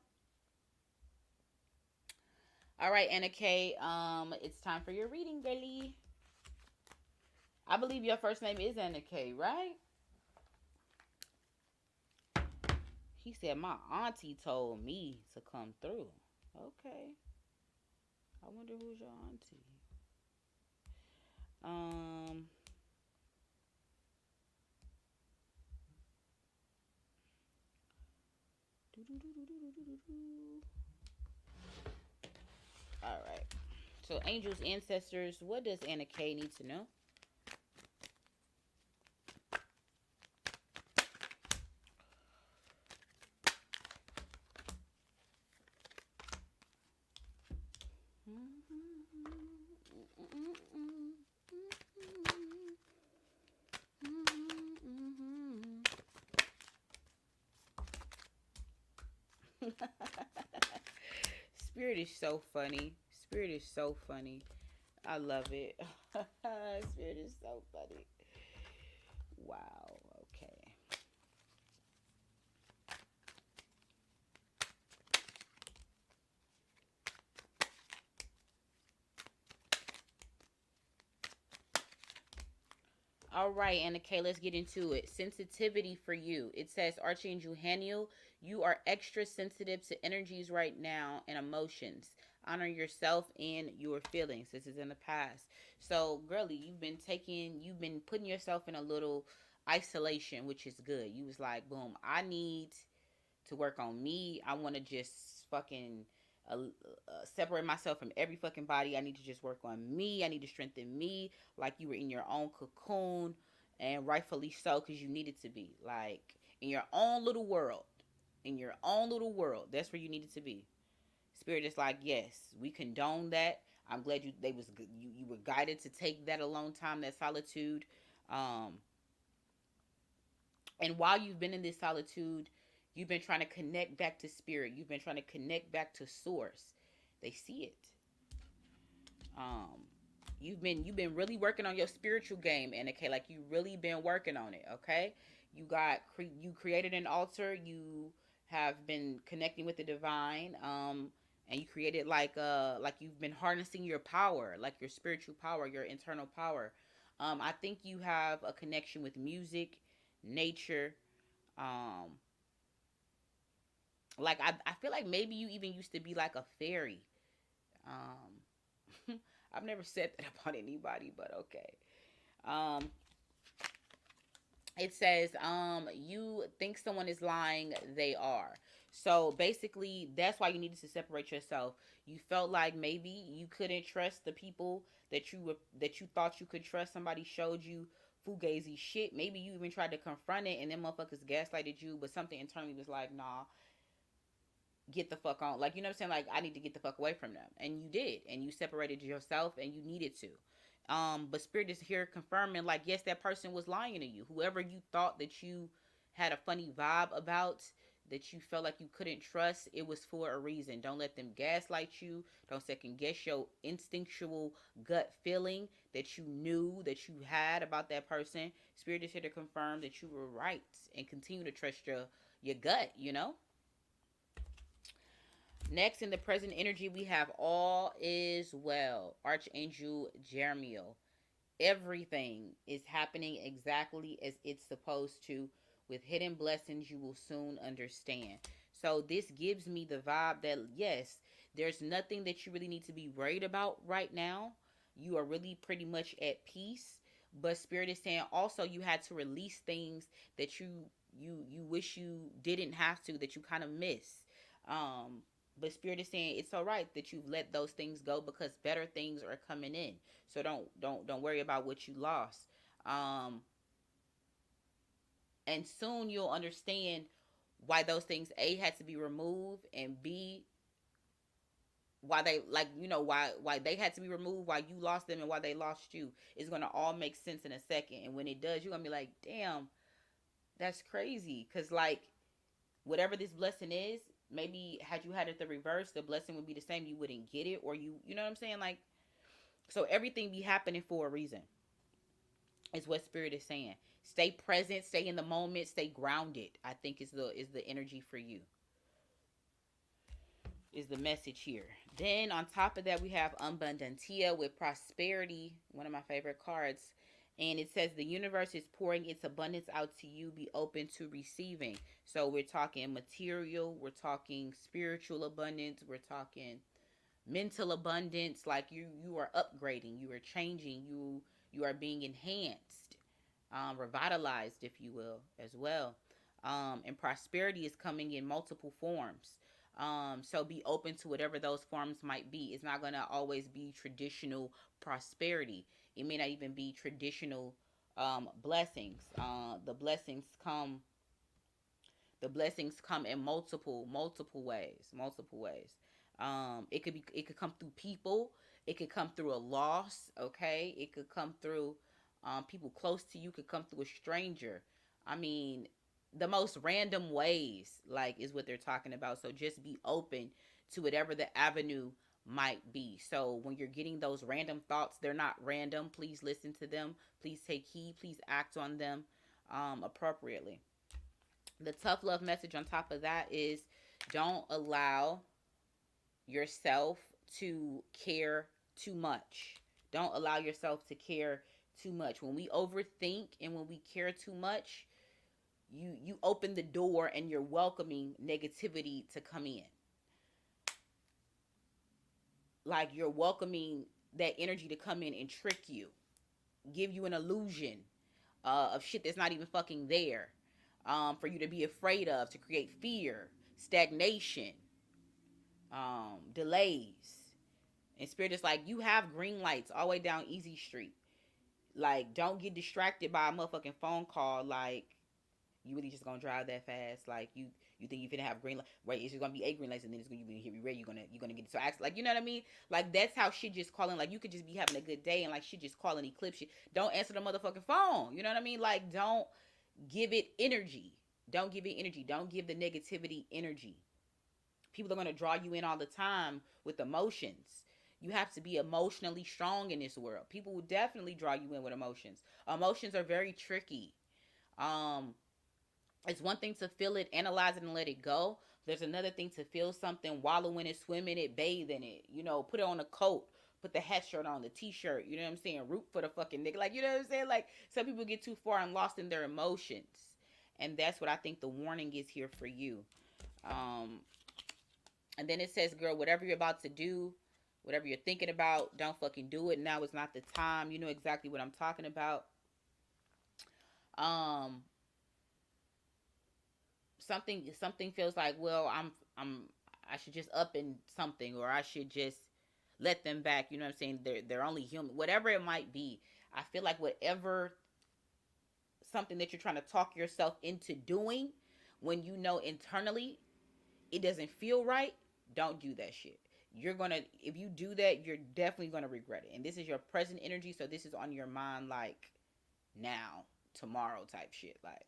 Speaker 1: All right, Anna K. It's time for your reading, girlie. I believe your first name is Anna K, right? He said my auntie told me to come through. Okay. I wonder who's your auntie. Um All right. So, angels, ancestors, what does Anna K need to know? Spirit is so funny. Spirit is so funny. I love it. Spirit is so funny. Wow. Okay. All right, Anna Kay, let's get into it. Sensitivity for you. It says, Archangel Haniel, you are extra sensitive to energies right now and emotions. Honor yourself and your feelings. This is in the past. So, girly, you've been putting yourself in a little isolation, which is good. You was like, boom, I need to work on me. I want to just fucking separate myself from every fucking body. I need to just work on me. I need to strengthen me, like you were in your own cocoon, and rightfully so, because you needed to be like in your own little world. In your own little world, that's where you needed to be. Spirit is like, yes, we condone that. I'm glad you were guided to take that alone time, that solitude. Um, and while you've been in this solitude, you've been trying to connect back to spirit. You've been trying to connect back to source. They see it. Um, you've been really working on your spiritual game, and okay, like you really been working on it. Okay, you created an altar. You have been connecting with the divine. And you created like you've been harnessing your power, like your spiritual power, your internal power. I think you have a connection with music, nature. Um, I feel like maybe you even used to be like a fairy. I've never said that about anybody, but okay. Um, it says you think someone is lying, they are. So basically that's why you needed to separate yourself. You felt like maybe you couldn't trust the people that you thought you could trust. Somebody showed you fugazi shit. Maybe you even tried to confront it and then motherfuckers gaslighted you, but something internally was like, nah, get the fuck on. Like, you know what I'm saying? Like, I need to get the fuck away from them. And you did. And you separated yourself and you needed to. But Spirit is here confirming, like, yes, that person was lying to you. Whoever you thought that you had a funny vibe about, that you felt like you couldn't trust, it was for a reason. Don't let them gaslight you. Don't second guess your instinctual gut feeling that you knew that you had about that person. Spirit is here to confirm that you were right and continue to trust your gut, you know? Next, in the present energy, we have all is well. Archangel Jeremiel. Everything is happening exactly as it's supposed to. With hidden blessings, you will soon understand. So, this gives me the vibe that, yes, there's nothing that you really need to be worried about right now. You are really pretty much at peace. But Spirit is saying also you had to release things that you wish you didn't have to, that you kind of miss. Um, but Spirit is saying it's all right that you've let those things go because better things are coming in. So don't worry about what you lost. Um, and soon you'll understand why those things A had to be removed, and B, why they, like, you know, why they had to be removed, why you lost them, and why they lost you. It's gonna all make sense in a second. And when it does, you're gonna be like, damn, that's crazy. Cause like whatever this blessing is, maybe had you had it the reverse, the blessing would be the same. You wouldn't get it, or you know what I'm saying? Like, so everything be happening for a reason. Is what Spirit is saying. Stay present, stay in the moment, stay grounded. I think is the energy for you. Is the message here. Then on top of that, we have Abundantia with prosperity, one of my favorite cards. And it says the universe is pouring its abundance out to you. Be open to receiving. So we're talking material, we're talking spiritual abundance, we're talking mental abundance. Like you are upgrading, you are changing, you are being enhanced, revitalized, if you will, as well. And prosperity is coming in multiple forms. So be open to whatever those forms might be. It's not going to always be traditional prosperity. It may not even be traditional blessings. The blessings come in multiple ways, it could come through people, it could come through a loss, okay, it could come through people close to you, could come through a stranger. I mean, the most random ways, like, is what they're talking about. So just be open to whatever the avenue might be. So when you're getting those random thoughts, they're not random. Please listen to them, please take heed, please act on them appropriately. The tough love message on top of that is, don't allow yourself to care too much. Don't allow yourself to care too much. When we overthink and when we care too much, you open the door and you're welcoming negativity to come in. Like, you're welcoming that energy to come in and trick you, give you an illusion of shit that's not even fucking there, for you to be afraid of, to create fear, stagnation, delays. And Spirit is like, you have green lights all the way down Easy Street. Like, don't get distracted by a motherfucking phone call. Like, you really just gonna drive that fast? Like, you think you finna have green light? Right? It's just gonna be 8 green lights, and then it's gonna be red. You're gonna get it. So act like, you know what I mean? Like, that's how shit just calling. Like, you could just be having a good day, and like shit just calling eclipse you. Don't answer the motherfucking phone. You know what I mean? Like, don't give it energy. Don't give it energy. Don't give the negativity energy. People are going to draw you in all the time with emotions. You have to be emotionally strong in this world. People will definitely draw you in with emotions. Emotions are very tricky. Um, it's one thing to feel it, analyze it, and let it go. There's another thing to feel something, wallow in it, swim in it, bathe in it. You know, put it on a coat, put the hat shirt on, the t-shirt. You know what I'm saying? Root for the fucking nigga. Like, you know what I'm saying? Like, some people get too far and lost in their emotions, and that's what I think the warning is here for you. Um, and then it says, girl, whatever you're about to do, whatever you're thinking about, don't fucking do it. Now is not the time. You know exactly what I'm talking about. Um, something feels like, well, I should just up in something, or I should just let them back. You know what I'm saying? They're only human. Whatever it might be. I feel like whatever something that you're trying to talk yourself into doing, when you know internally it doesn't feel right, don't do that shit. You're gonna, if you do that, you're definitely gonna regret it. And this is your present energy, so this is on your mind, like, now, tomorrow type shit. Like,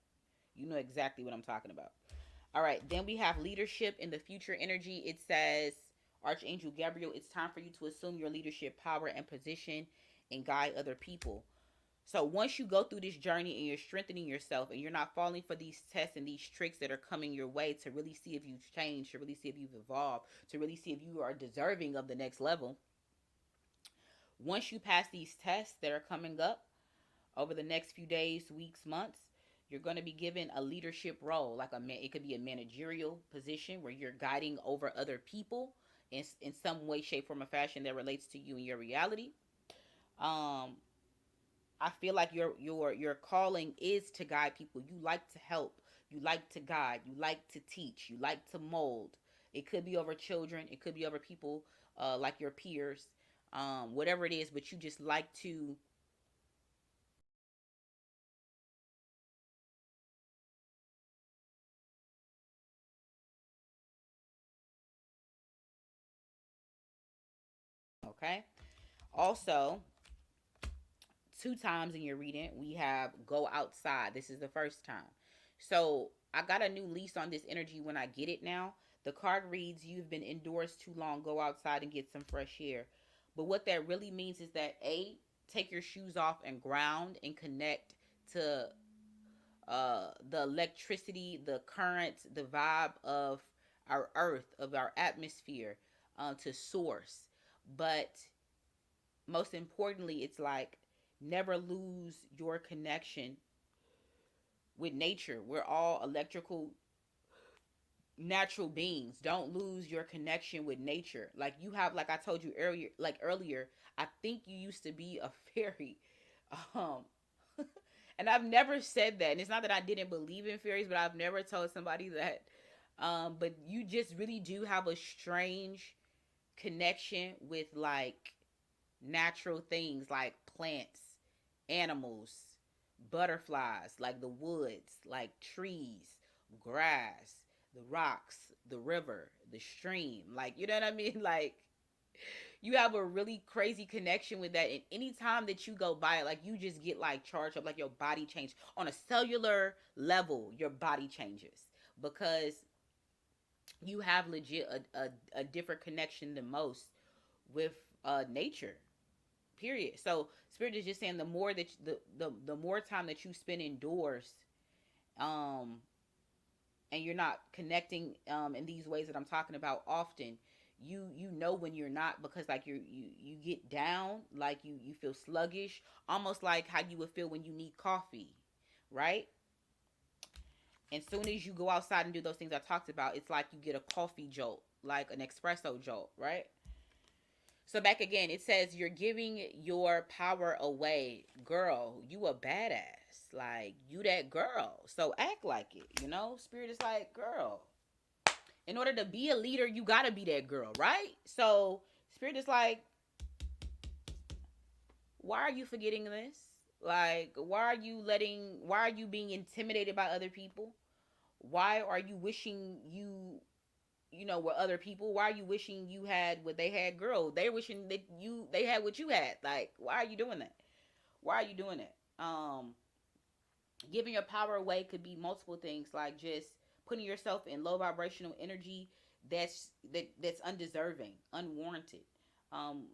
Speaker 1: you know exactly what I'm talking about. All right, then we have leadership in the future energy. It says, Archangel Gabriel, it's time for you to assume your leadership power and position and guide other people. So once you go through this journey and you're strengthening yourself and you're not falling for these tests and these tricks that are coming your way, to really see if you've changed, to really see if you've evolved, to really see if you are deserving of the next level. Once you pass these tests that are coming up over the next few days, weeks, months, you're going to be given a leadership role. Like, it could be a managerial position where you're guiding over other people in some way, shape, form, or fashion that relates to you and your reality. Um, I feel like your calling is to guide people. You like to help. You like to guide. You like to teach. You like to mold. It could be over children. It could be over people, like your peers, whatever it is. But you just like to. Okay. Also, two times in your reading, we have go outside. This is the first time. So I got a new lease on this energy when I get it now. The card reads, you've been indoors too long. Go outside and get some fresh air. But what that really means is that, A, take your shoes off and ground and connect to the electricity, the current, the vibe of our earth, of our atmosphere, to source. But most importantly, it's like, never lose your connection with nature. We're all electrical, natural beings. Don't lose your connection with nature. Like, you have, like I told you earlier, I think you used to be a fairy. Um, And I've never said that. And it's not that I didn't believe in fairies, but I've never told somebody that. But you just really do have a strange connection with like natural things like plants, animals, butterflies, like the woods, like trees, grass, the rocks, the river, the stream. Like, you know what I mean? Like, you have a really crazy connection with that. And anytime that you go by it, like, you just get like charged up, like your body changes on a cellular level. Your body changes because you have legit a different connection than most with nature, period. So spirit is just saying the more that the more time that you spend indoors, um and you're not connecting in these ways that I'm talking about often, you know when you're not, because like you get down, like you feel sluggish, almost like how you would feel when you need coffee, right? And soon as you go outside and do those things I talked about, it's like you get a coffee jolt, like an espresso jolt, right? So back again, it says you're giving your power away. Girl, you a badass. Like, you that girl. So act like it, you know? Spirit is like, girl, in order to be a leader, you gotta be that girl, right? So Spirit is like, why are you forgetting this? Like, why are you being intimidated by other people? Why are you wishing you know, with other people? Why are you wishing you had what they had? Girl, they're wishing that they had what you had. Like, why are you doing that? Why are you doing it? Giving your power away could be multiple things, like just putting yourself in low vibrational energy that's undeserving, unwarranted. Um,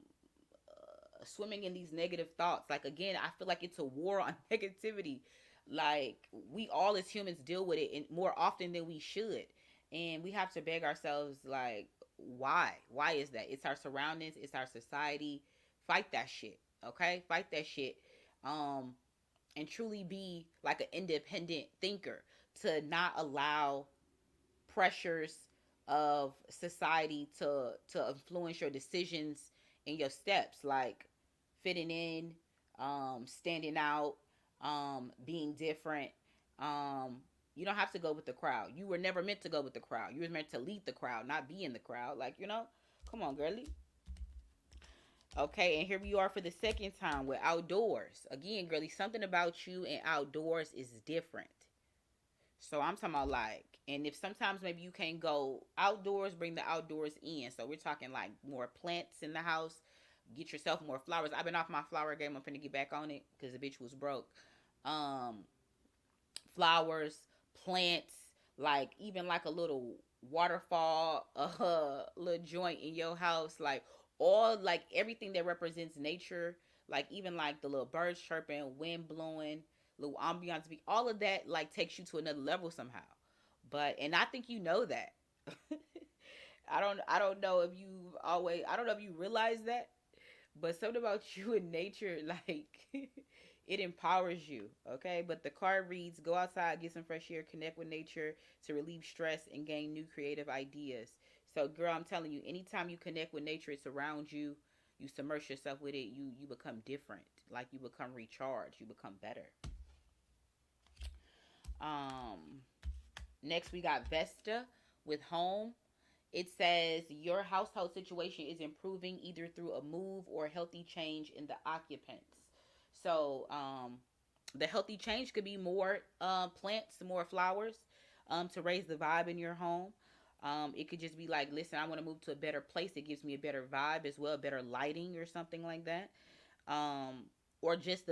Speaker 1: Swimming in these negative thoughts. Like, again, I feel like it's a war on negativity. Like, we all as humans deal with it, and more often than we should. And we have to beg ourselves, like, why is that? It's our surroundings, it's our society. Fight that shit, okay? Fight that shit. um and truly be like an independent thinker, to not allow pressures of society to influence your decisions and your steps, like fitting in, standing out, being different. You don't have to go with the crowd. You were never meant to go with the crowd. You were meant to lead the crowd, not be in the crowd. Like, you know, come on, girlie. Okay, and here we are for the second time with outdoors. Again, girlie, something about you and outdoors is different. So I'm talking about like, and if sometimes maybe you can't go outdoors, bring the outdoors in. So we're talking like more plants in the house. Get yourself more flowers. I've been off my flower game. I'm finna get back on it because the bitch was broke. Um, Flowers, plants, like even like a little waterfall, little joint in your house, like all like everything that represents nature, like even like the little birds chirping, wind blowing, little ambiance, all of that like takes you to another level somehow. But and I think you know that. I don't know if you always I don't know if you realize that, but something about you in nature, like it empowers you, okay? But the card reads, go outside, get some fresh air, connect with nature to relieve stress and gain new creative ideas. So girl, I'm telling you, anytime you connect with nature, it's around you, you submerge yourself with it, you become different. Like, you become recharged, you become better. um Next we got Vesta with home. It says your household situation is improving either through a move or a healthy change in the occupants. So, the healthy change could be more plants, more flowers, to raise the vibe in your home. It could just be like, listen, I want to move to a better place. It gives me a better vibe as well, better lighting or something like that. Um, or just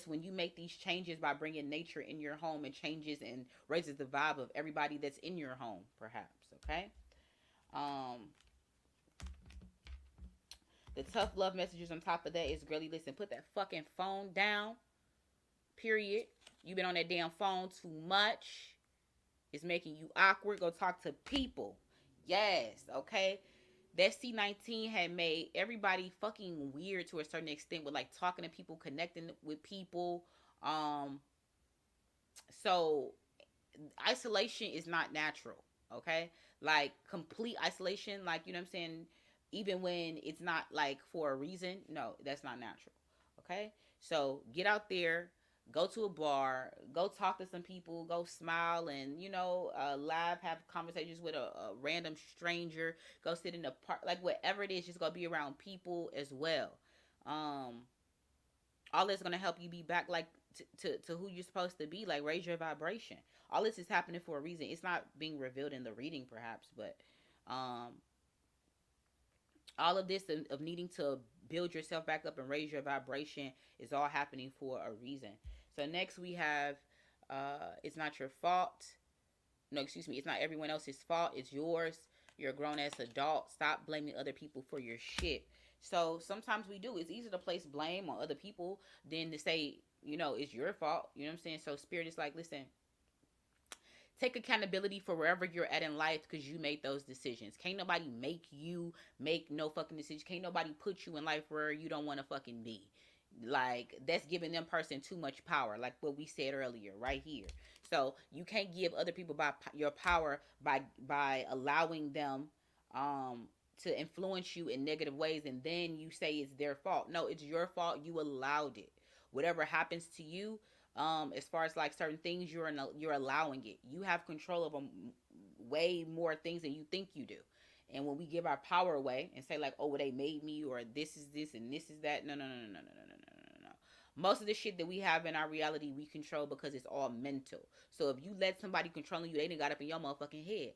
Speaker 1: when you make these changes by bringing nature in your home, and changes and raises the vibe of everybody that's in your home, perhaps. Okay. Um, the tough love messages on top of that is, girly, listen, put that fucking phone down. Period. You've been on that damn phone too much. It's making you awkward. Go talk to people. Yes, okay. That C19 had made everybody fucking weird to a certain extent with like talking to people, connecting with people. Um, so isolation is not natural, okay? Like complete isolation, like, you know what I'm saying, even when it's not like for a reason, no, that's not natural. Okay? So get out there, Go to a bar, go talk to some people, go smile and, laugh, have conversations with a random stranger, go sit in the park, like whatever it is, just go be around people as well. Um, all this is gonna help you be back like to who you're supposed to be, like raise your vibration. All this is happening for a reason. It's not being revealed in the reading perhaps, but um all of this of needing to build yourself back up and raise your vibration is all happening for a reason. So next we have it's not your fault. No, excuse me, it's not everyone else's fault, it's yours. You're a grown ass adult. Stop blaming other people for your shit. So sometimes we do. It's easier to place blame on other people than to say, it's your fault. You know what I'm saying? So spirit is like, listen, take accountability for wherever you're at in life because you made those decisions. Can't nobody make you make no fucking decision. Can't nobody put you in life where you don't want to fucking be. Like, that's giving them person too much power, like what we said earlier right here. So you can't give other people your power by allowing them to influence you in negative ways, and then you say it's their fault. No, it's your fault. You allowed it. Whatever happens to you, as far as like certain things, you're allowing it. You have control of way more things than you think you do. And when we give our power away and say like, oh, well, they made me, or this is this and this is that, no, no, no, no, no, no, no, no, no, no. Most of the shit that we have in our reality, we control because it's all mental. So if you let somebody controlling you, they done got up in your motherfucking head.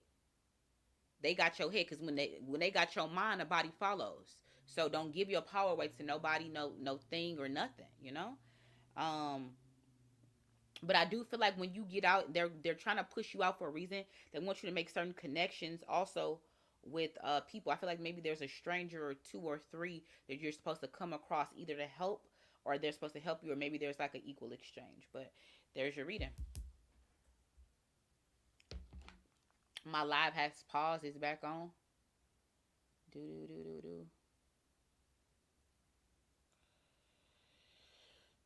Speaker 1: They got your head, because when they got your mind, the body follows. So don't give your power away to nobody, no thing or nothing. Um, but I do feel like when you get out, they're trying to push you out for a reason. They want you to make certain connections also with people. I feel like maybe there's a stranger or two or three that you're supposed to come across either to help, or they're supposed to help you, or maybe there's like an equal exchange. But there's your reading. My live has paused. It's back on. Do do do do do.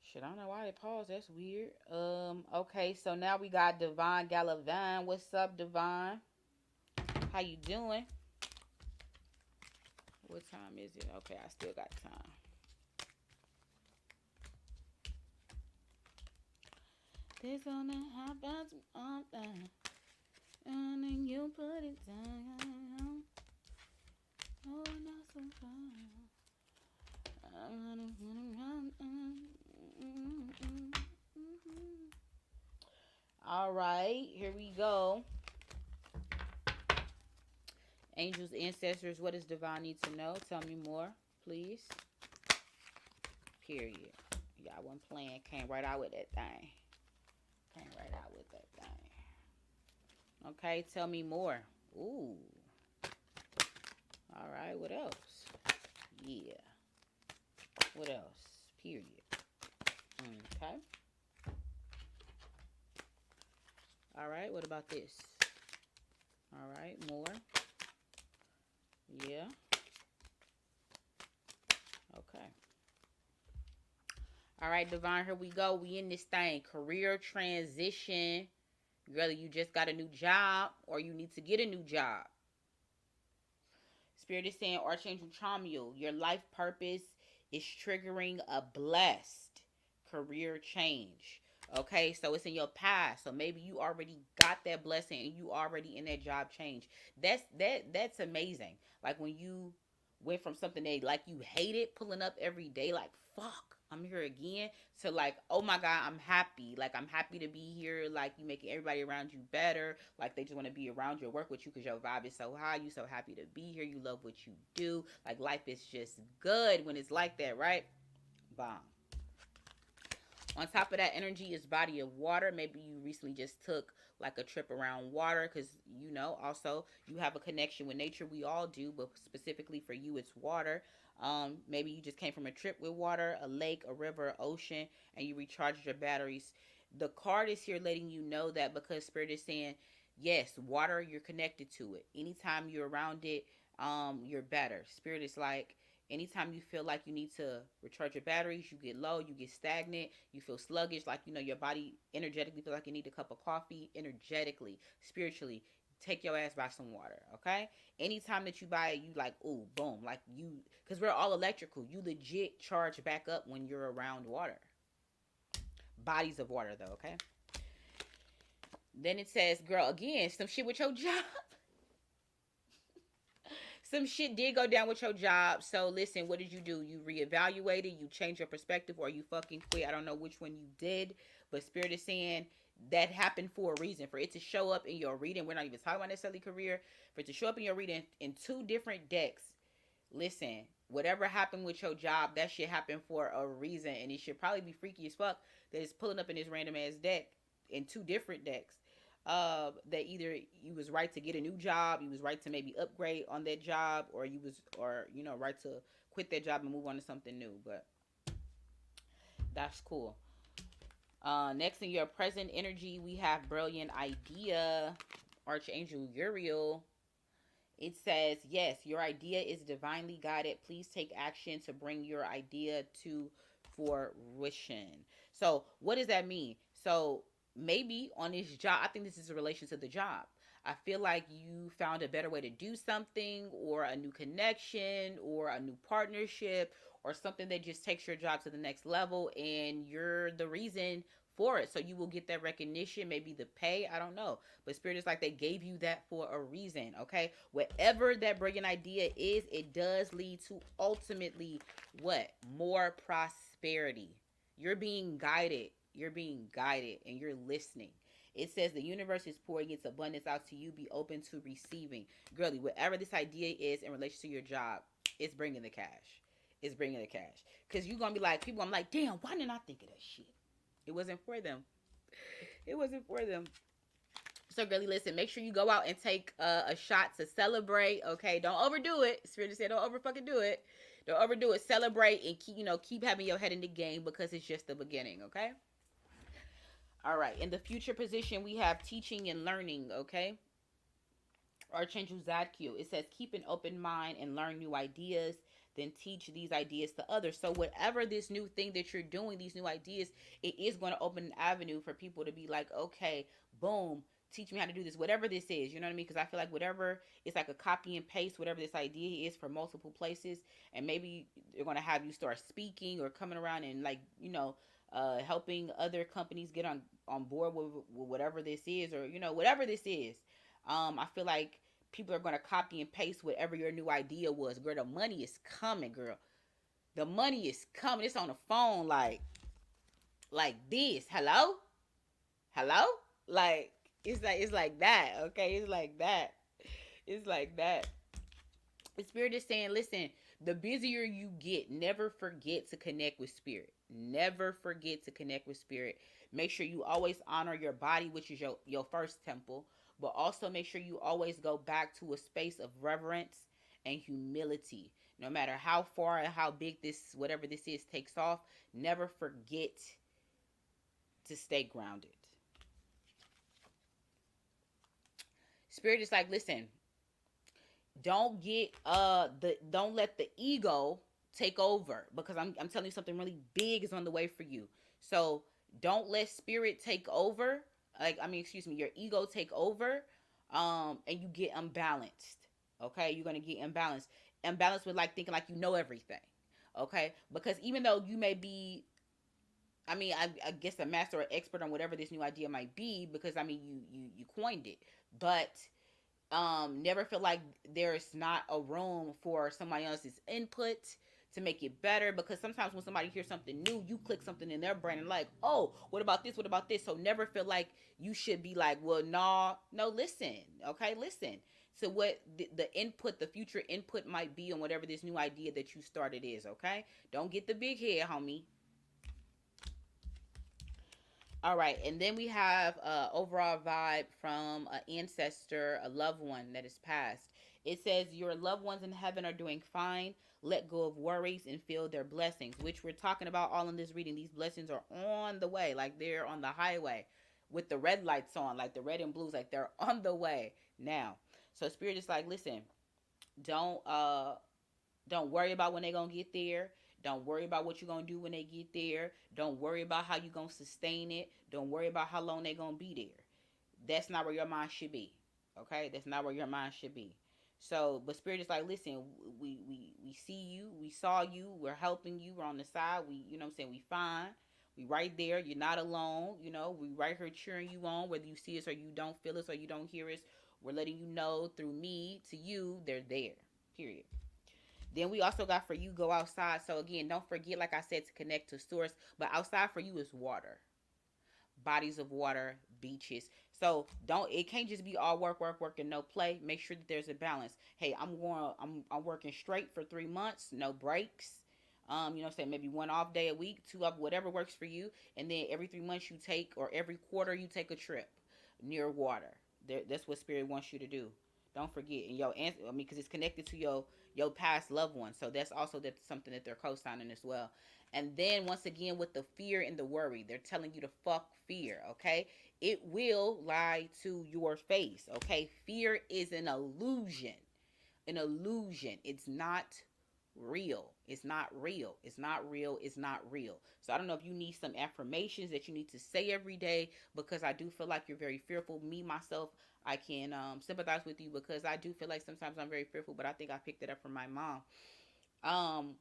Speaker 1: Shit, I don't know why it paused. That's weird. Okay, so now we got Divine Galavine. What's up, Divine? How you doing? What time is it? Okay, I still got time. This gonna happen something, and then you put it down. Oh, not so far. All right, here we go. Angels, ancestors, what does Divine need to know? Tell me more, please. Period. Yeah, I wasn't playing. Came right out with that thing. Came right out with that thing. Okay, tell me more. Ooh. All right, what else? Yeah. What else? Period. Okay. All right, what about this? All right, more. Yeah. Okay. All right, Divine, here we go. We in this thing. Career transition. Whether you just got a new job or you need to get a new job. Spirit is saying, Archangel Chamiel, your life purpose is triggering a blessed career change. Okay, so it's in your past. So maybe you already got that blessing and you already in that job change. That's amazing. Like when you went from something that like you hated, pulling up every day, like fuck, I'm here again, to like, oh my god, I'm happy. Like I'm happy to be here. Like you making everybody around you better. Like they just want to be around you, work with you because your vibe is so high. You so happy to be here. You love what you do. Like life is just good when it's like that, right? Bomb. On top of that, energy is body of water. Maybe you recently just took like a trip around water because, also you have a connection with nature. We all do, but specifically for you, it's water. Maybe you just came from a trip with water, a lake, a river, ocean, and you recharged your batteries. The card is here letting you know that because Spirit is saying, yes, water, you're connected to it. Anytime you're around it, you're better. Spirit is like, anytime you feel like you need to recharge your batteries, you get low, you get stagnant, you feel sluggish, like, your body energetically feels like you need a cup of coffee, energetically, spiritually, take your ass by some water, okay? Anytime that you buy it, you like, ooh, boom, like you, because we're all electrical. You legit charge back up when you're around water. bodies of water though, okay? Then it says, girl, again, some shit with your job. Some shit did go down with your job. So listen, what did you do? You reevaluated, you changed your perspective, or you fucking quit. I don't know which one you did, but Spirit is saying that happened for a reason. For it to show up in your reading, we're not even talking about necessarily career, for it to show up in your reading in two different decks. Listen, whatever happened with your job, that shit happened for a reason, and it should probably be freaky as fuck that it's pulling up in this random ass deck in two different decks. That either you was right to get a new job, you was right to maybe upgrade on that job, or you was, or you know, right to quit that job and move on to something new. But that's cool. Next in your present energy, we have brilliant idea, Archangel Uriel. It says, yes, your idea is divinely guided. Please take action to bring your idea to fruition. So what does that mean? So maybe on this job, I think this is in relation to the job. I feel like you found a better way to do something, or a new connection, or a new partnership, or something that just takes your job to the next level, and you're the reason for it. So you will get that recognition, maybe the pay, I don't know. But Spirit is like they gave you that for a reason, okay? Whatever that brilliant idea is, it does lead to ultimately what? More prosperity. You're being guided. You're being guided and you're listening. It says the universe is pouring its abundance out to you. Be open to receiving. Girlie, whatever this idea is in relation to your job, it's bringing the cash. It's bringing the cash. Because you're going to be like, people, I'm like, damn, why didn't I think of that shit? It wasn't for them. It wasn't for them. So, girlie, listen, make sure you go out and take a shot to celebrate, okay? Don't overdo it. Spirit just said don't over fucking do it. Don't overdo it. Celebrate and keep having your head in the game, because it's just the beginning, okay? All right. In the future position, we have teaching and learning, okay? Archangel Zadkiel. It says keep an open mind and learn new ideas, then teach these ideas to others. So whatever this new thing that you're doing, these new ideas, it is going to open an avenue for people to be like, okay, boom, teach me how to do this, whatever this is, you know what I mean? Because I feel like whatever, it's like a copy and paste, whatever this idea is for multiple places, and maybe they're going to have you start speaking or coming around and like, helping other companies get on board with whatever this is, or, whatever this is. I feel like people are going to copy and paste whatever your new idea was. Girl, the money is coming, girl. The money is coming. It's on the phone like this. Hello? Hello? Like, it's like that, okay? It's like that. It's like that. The Spirit is saying, listen, the busier you get, never forget to connect with Spirit. Never forget to connect with Spirit. Make sure you always honor your body, which is your first temple, but also make sure you always go back to a space of reverence and humility. No matter how far and how big this, whatever this is, takes off, never forget to stay grounded. Spirit is like, listen, don't let the ego take over, because I'm telling you something really big is on the way for you. So don't let Spirit take over. Your ego take over, and you get unbalanced. Okay, you're gonna get imbalanced. Imbalanced with like thinking like you know everything. Okay, because even though you may be, I guess a master or expert on whatever this new idea might be, because you coined it, but never feel like there's not a room for somebody else's input to make it better, because sometimes when somebody hears something new, you click something in their brain and like, oh, what about this? So never feel like you should be like, well, no, listen, okay, listen. So what the input, the future input might be on whatever this new idea that you started is, okay? Don't get the big head, homie. All right, and then we have overall vibe from an ancestor, a loved one that is passed. It says your loved ones in heaven are doing fine. Let go of worries and feel their blessings, which we're talking about all in this reading. These blessings are on the way, like they're on the highway with the red lights on, like the red and blues, like they're on the way now. So Spirit is like, listen, don't worry about when they're gonna get there. Don't worry about what you're going to do when they get there. Don't worry about how you're going to sustain it. Don't worry about how long they're going to be there. That's not where your mind should be. Okay? That's not where your mind should be. So, but Spirit is like, listen, we see you. We saw you. We're helping you. We're on the side. We fine. We right there. You're not alone. You know, we right here cheering you on, whether you see us or you don't feel us or you don't hear us. We're letting you know through me to you, they're there. Period. Then we also got for you go outside. So again, don't forget, like I said, to connect to source. But outside for you is water, bodies of water, beaches. So don't, it can't just be all work, work, work, and no play. Make sure that there's a balance. Hey, I'm working straight for 3 months, no breaks. You know what I'm saying? Maybe one off day a week, two off, whatever works for you. And then every 3 months you take, or every quarter you take a trip near water. That's what spirit wants you to do. Don't forget. And I mean, because it's connected to your past loved one. So that's something that they're co-signing as well. And then once again with the fear and the worry, they're telling you to fuck fear, okay? It will lie to your face, okay? Fear is an illusion. An illusion. It's not real. It's not real. It's not real. It's not real. So I don't know if you need some affirmations that you need to say every day, because I do feel like you're very fearful. Me, myself, I can sympathize with you, because I do feel like sometimes I'm very fearful, but I think I picked it up from my mom. Um,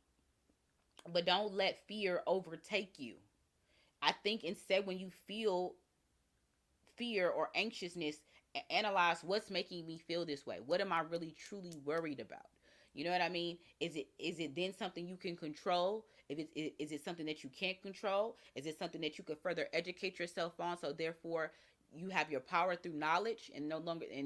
Speaker 1: but don't let fear overtake you. I think instead, when you feel fear or anxiousness, analyze what's making me feel this way. What am I really truly worried about? You know what I mean? Is it then something you can control? If is it something that you can't control? Is it something that you could further educate yourself on? So therefore, you have your power through knowledge, and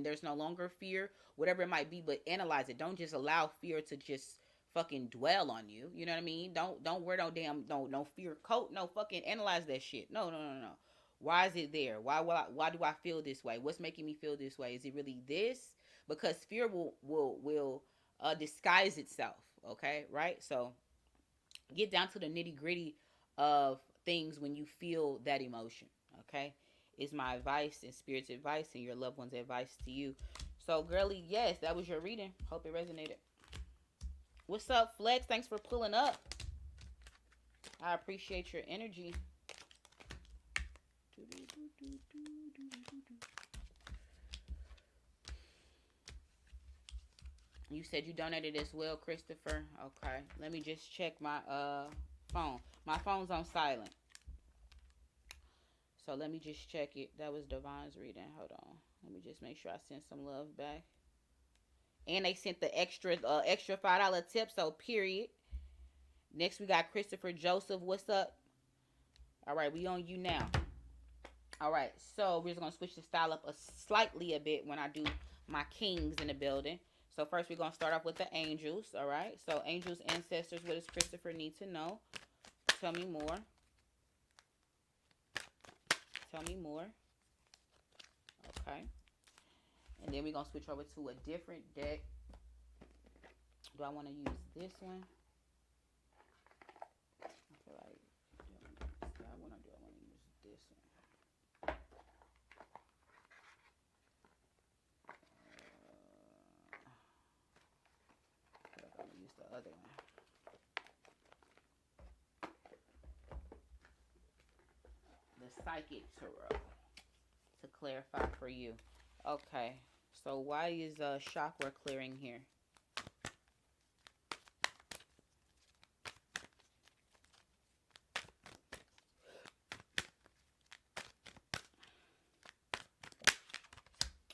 Speaker 1: there's no longer fear, whatever it might be. But analyze it. Don't just allow fear to just fucking dwell on you. You know what I mean? Don't wear no fear coat. No, fucking analyze that shit. No, no, no, no. Why is it there? Why do I feel this way? What's making me feel this way? Is it really this? Because fear will disguise itself. Okay, right? So get down to the nitty gritty of things when you feel that emotion. Okay, is my advice and spirit's advice and your loved one's advice to you. So, girly, yes, that was your reading. Hope it resonated. What's up, Flex? Thanks for pulling up. I appreciate your energy. You said you donated as well, Christopher. Okay. Let me just check my phone. My phone's on silent. So let me just check it. That was Divine's reading. Hold on. Let me just make sure I send some love back. And they sent the extra $5 tip, so period. Next we got Christopher Joseph. What's up? All right, we on you now. All right, so we're just gonna switch the style up slightly a bit when I do my kings in the building. So first we're gonna start off with the angels. All right, so angels, ancestors, what does Christopher need to know? Tell me more. Tell me more. Okay, and then we're gonna switch over to a different deck. Do I want to use this one? I feel like I want to use this one. I'm gonna use the other one. The Psychic Tarot to clarify for you. Okay, so why is chakra clearing here?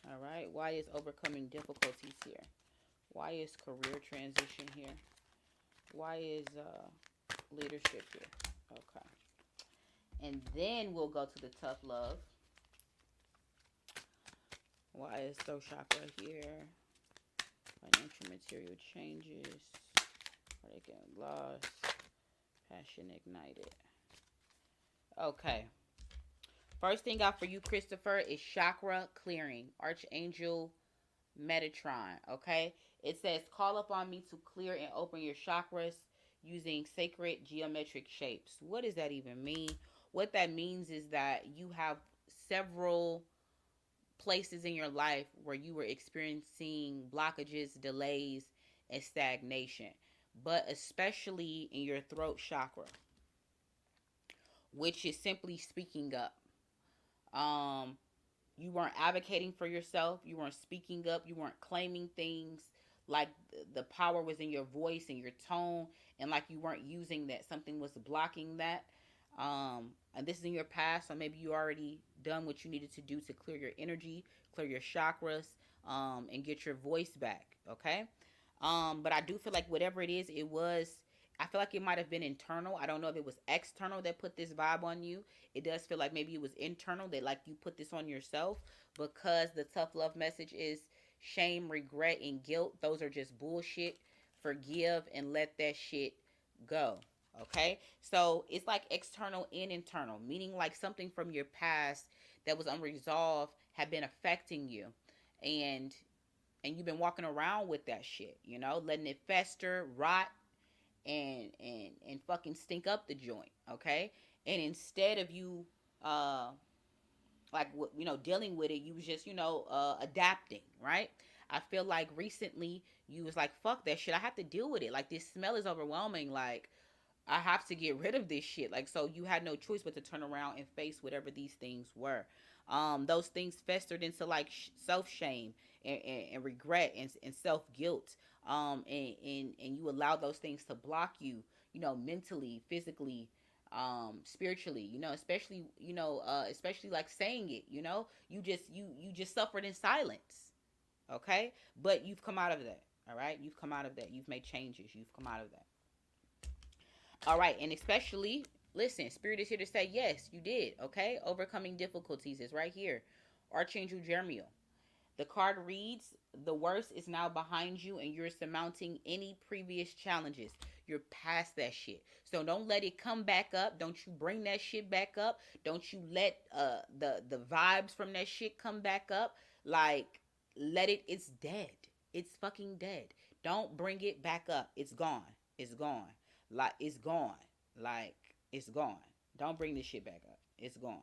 Speaker 1: All right, why is overcoming difficulties here? Why is career transition here? Why is leadership here? Okay. And then we'll go to the tough love. Why is throat chakra here? Financial material changes. Heartache and loss. Passion ignited. Okay. First thing out for you, Christopher, is chakra clearing. Archangel Metatron. Okay. It says, call upon me to clear and open your chakras using sacred geometric shapes. What does that even mean? What that means is that you have several places in your life where you were experiencing blockages, delays, and stagnation, but especially in your throat chakra, which is simply speaking up. You weren't advocating for yourself. You weren't speaking up. You weren't claiming things. Like the power was in your voice and your tone, and like you weren't using that. Something was blocking that. And this is in your past, so maybe you already done what you needed to do to clear your energy, clear your chakras, and get your voice back. Okay. But I do feel like whatever it is, it was. I feel like it might have been internal. I don't know if it was external that put this vibe on you. It does feel like maybe it was internal that like you put this on yourself, because the tough love message is shame, regret, and guilt. Those are just bullshit. Forgive and let that shit go. Okay? So it's like external and internal, meaning like something from your past that was unresolved had been affecting you. And you've been walking around with that shit, letting it fester, rot, and fucking stink up the joint, okay? And instead of you like dealing with it, you was just adapting, right? I feel like recently you was like, fuck that shit, I have to deal with it, like this smell is overwhelming, like I have to get rid of this shit. Like, so you had no choice but to turn around and face whatever these things were. Those things festered into like self shame and regret and self guilt. And you allow those things to block you, mentally, physically, spiritually, especially like saying it, you just suffered in silence. Okay. But you've come out of that. All right. You've come out of that. You've made changes. You've come out of that. All right, and especially, listen, Spirit is here to say, yes, you did, okay? Overcoming difficulties is right here. Archangel Jeremiel. The card reads, the worst is now behind you and you're surmounting any previous challenges. You're past that shit. So don't let it come back up. Don't you bring that shit back up. Don't you let the vibes from that shit come back up. Like, it's dead. It's fucking dead. Don't bring it back up. It's gone. It's gone. Like, it's gone. Like, it's gone. Don't bring this shit back up. It's gone.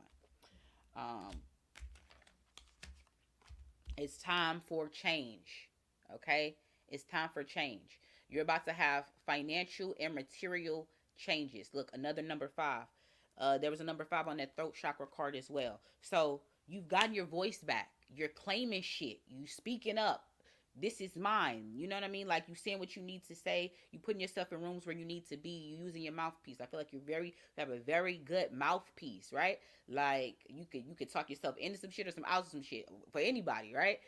Speaker 1: It's time for change. Okay? It's time for change. You're about to have financial and material changes. Look, another number 5. There was a number 5 on that throat chakra card as well. So you've gotten your voice back. You're claiming shit. You speaking up. This is mine. You know what I mean? Like, you saying what you need to say. You putting yourself in rooms where you need to be. You using your mouthpiece. I feel like you have a very good mouthpiece, right? Like, you could talk yourself into some shit or some out of some shit for anybody, right?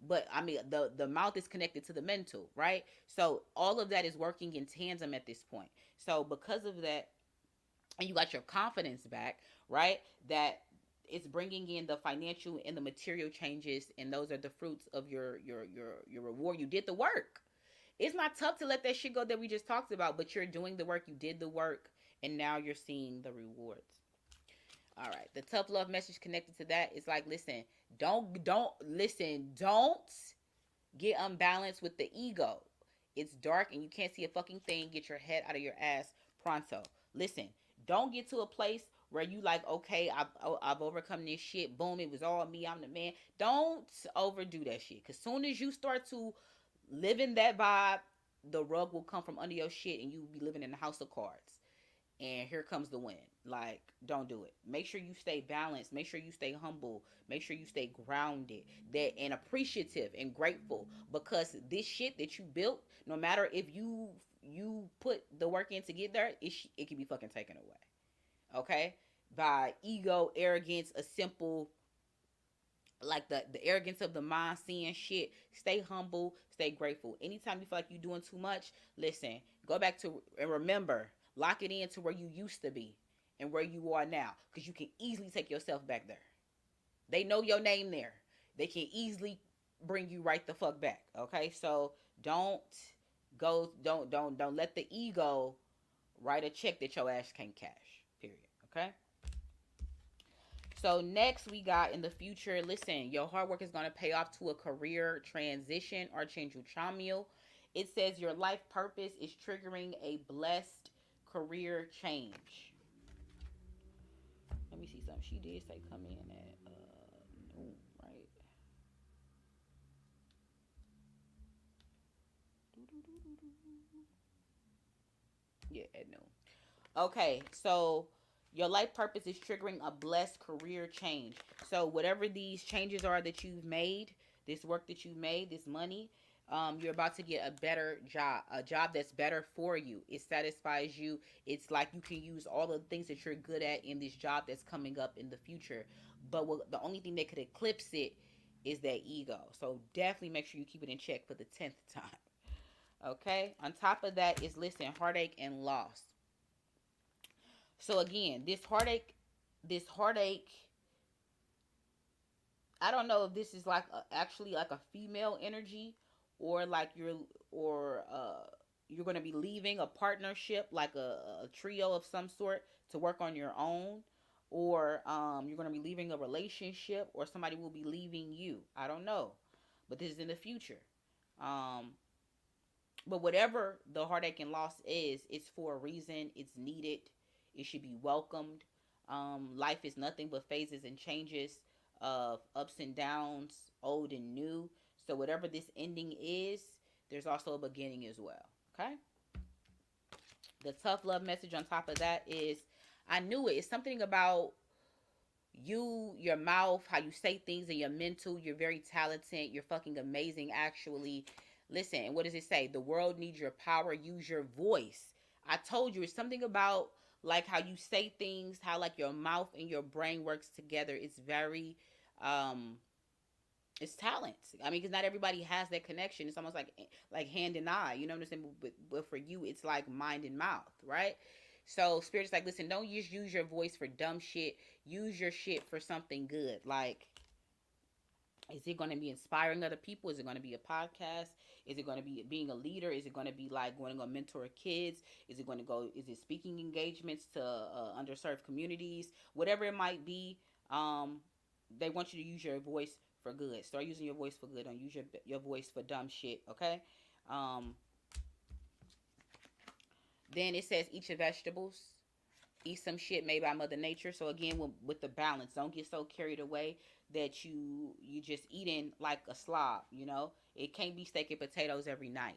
Speaker 1: But I mean, the mouth is connected to the mental, right? So all of that is working in tandem at this point. So because of that, and you got your confidence back, right? That it's bringing in the financial and the material changes, and those are the fruits of your reward. You did the work. It's not tough to let that shit go that we just talked about, but you're doing the work. You did the work, and now you're seeing the rewards. All right, the tough love message connected to that is like, listen, don't get unbalanced with the ego. It's dark and you can't see a fucking thing. Get your head out of your ass pronto. Listen, don't get to a place where you like, okay, I've overcome this shit. Boom, it was all me. I'm the man. Don't overdo that shit. Because soon as you start to live in that vibe, the rug will come from under your shit and you'll be living in a house of cards. And here comes the wind. Like, don't do it. Make sure you stay balanced. Make sure you stay humble. Make sure you stay grounded and appreciative and grateful. Because this shit that you built, no matter if you put the work in to get there, it can be fucking taken away. Okay? By ego, arrogance, a simple, like the arrogance of the mind, seeing shit. Stay humble, stay grateful. Anytime you feel like you're doing too much, listen, go back to and remember, lock it in to where you used to be and where you are now, because you can easily take yourself back there. They know your name there. They can easily bring you right the fuck back. Okay, so don't let the ego write a check that your ass can't cash. Period. Okay. So next we got in the future, listen, your hard work is going to pay off to a career transition. Archangel Chamuel. It says your life purpose is triggering a blessed career change. Let me see something. She did say come in at noon, right? Yeah, at noon. Okay, so your life purpose is triggering a blessed career change. So whatever these changes are that you've made, this work that you've made, this money, You're about to get a better job, a job that's better for you. It satisfies you. It's like you can use all the things that you're good at in this job that's coming up in the future. But the only thing that could eclipse it is that ego. So definitely make sure you keep it in check for the 10th time. Okay. On top of that is, listen, heartache and loss. So again, this heartache, I don't know if this is like actually like a female energy, or like you're going to be leaving a partnership, like a trio of some sort, to work on your own, or you're going to be leaving a relationship, or somebody will be leaving you. I don't know, but this is in the future. Um, but whatever the heartache and loss is, it's for a reason. It's needed. It should be welcomed. Life is nothing but phases and changes of ups and downs, old and new. So whatever this ending is, there's also a beginning as well. Okay. The tough love message on top of that is, I knew it. It's something about you, your mouth, how you say things, and your mental. You're very talented. You're fucking amazing, actually. Listen, what does it say? The world needs your power. Use your voice. I told you, it's something about like how you say things, how like your mouth and your brain works together. It's very, um, it's talent. I mean, because not everybody has that connection. It's almost like hand and eye. You know what I'm saying? But for you, it's like mind and mouth, right? So spirit's like, listen, don't just use your voice for dumb shit. Use your shit for something good. Like, is it going to be inspiring other people? Is it going to be a podcast? Is it going to be being a leader? Is it going to be like going to go mentor kids? Is it going to go? Is it speaking engagements to underserved communities? Whatever it might be, they want you to use your voice for good. Start using your voice for good. Don't use your voice for dumb shit. Okay. Um, then it says eat your vegetables. Eat some shit made by Mother Nature. So again, with the balance, don't get so carried away that you just eating like a slob. You know, it can't be steak and potatoes every night.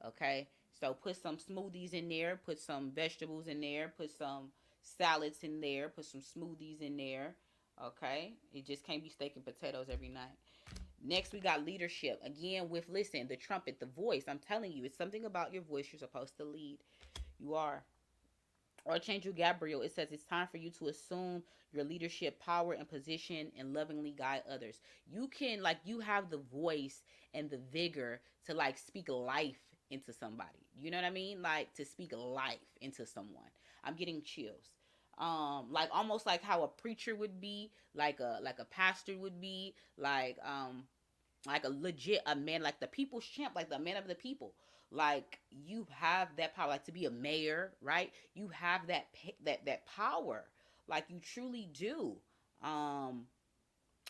Speaker 1: Okay, so put some smoothies in there, put some vegetables in there, put some salads in there, put some smoothies in there. Okay, it just can't be steak and potatoes every night. Next, we got leadership. Again, with, listen, the trumpet, the voice. I'm telling you, it's something about your voice. You're supposed to lead. You are. Archangel Gabriel, it says it's time for you to assume your leadership power and position and lovingly guide others. You can, like, you have the voice and the vigor to, like, speak life into somebody. You know what I mean? Like, to speak life into someone. I'm getting chills. Like almost like how a preacher would be, like a pastor would be, like a legit a man, like the people's champ, like the man of the people. Like, you have that power, like to be a mayor, right? You have that power, like you truly do. um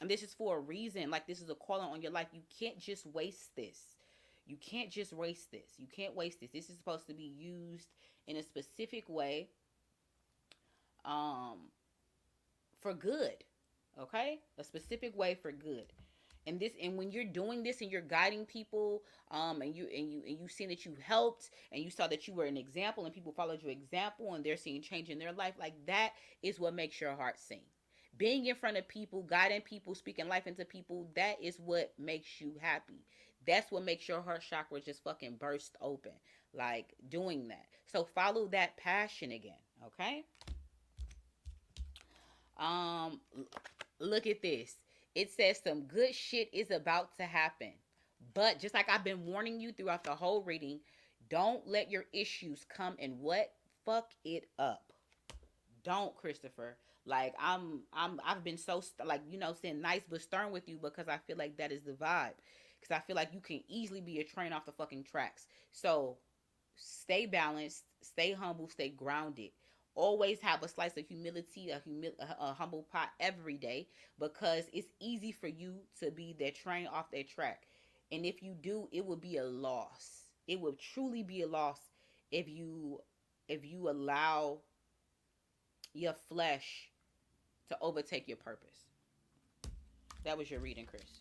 Speaker 1: and this is for a reason. Like, this is a calling on your life. You can't just waste this. You can't just waste this. You can't waste this. This is supposed to be used in a specific way, um for good. Okay, a specific way for good. And when you're doing this and you're guiding people, and you seen that you helped, and you saw that you were an example, and people followed your example, and they're seeing change in their life, like that is what makes your heart sing. Being in front of people, guiding people, speaking life into people, that is what makes you happy. That's what makes your heart chakra just fucking burst open, like doing that. So follow that passion again. Okay. um Look at this. It says some good shit is about to happen. But just like I've been warning you throughout the whole reading, don't let your issues come and what? Fuck it up. Don't, Christopher. Like, I've been so like, saying nice but stern with you, because I feel like that is the vibe. Because I feel like you can easily be a train off the fucking tracks. So stay balanced, stay humble, stay grounded. Always have a slice of humility, a humble pie every day, because it's easy for you to be that train off that track. And if you do, it will be a loss. It will truly be a loss if you allow your flesh to overtake your purpose. That was your reading, Chris.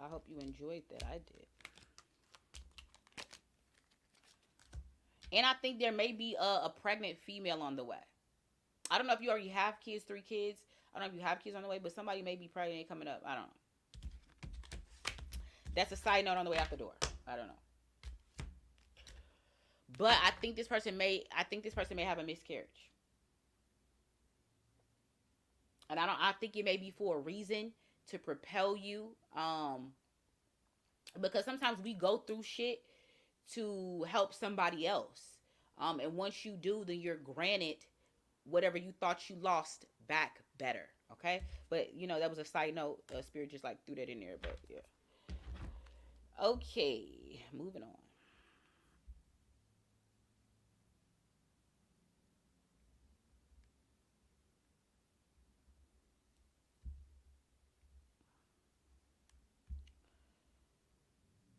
Speaker 1: I hope you enjoyed that. I did. And I think there may be a pregnant female on the way. I don't know if you already have kids, 3 kids. I don't know if you have kids on the way, but somebody may be pregnant coming up. I don't know. That's a side note on the way out the door. I don't know. But I think this person may have a miscarriage. And I think it may be for a reason to propel you. Because sometimes we go through shit to help somebody else. And once you do, then you're granted whatever you thought you lost back better. Okay? But that was a side note. Spirit just like threw that in there, but yeah. Okay, moving on.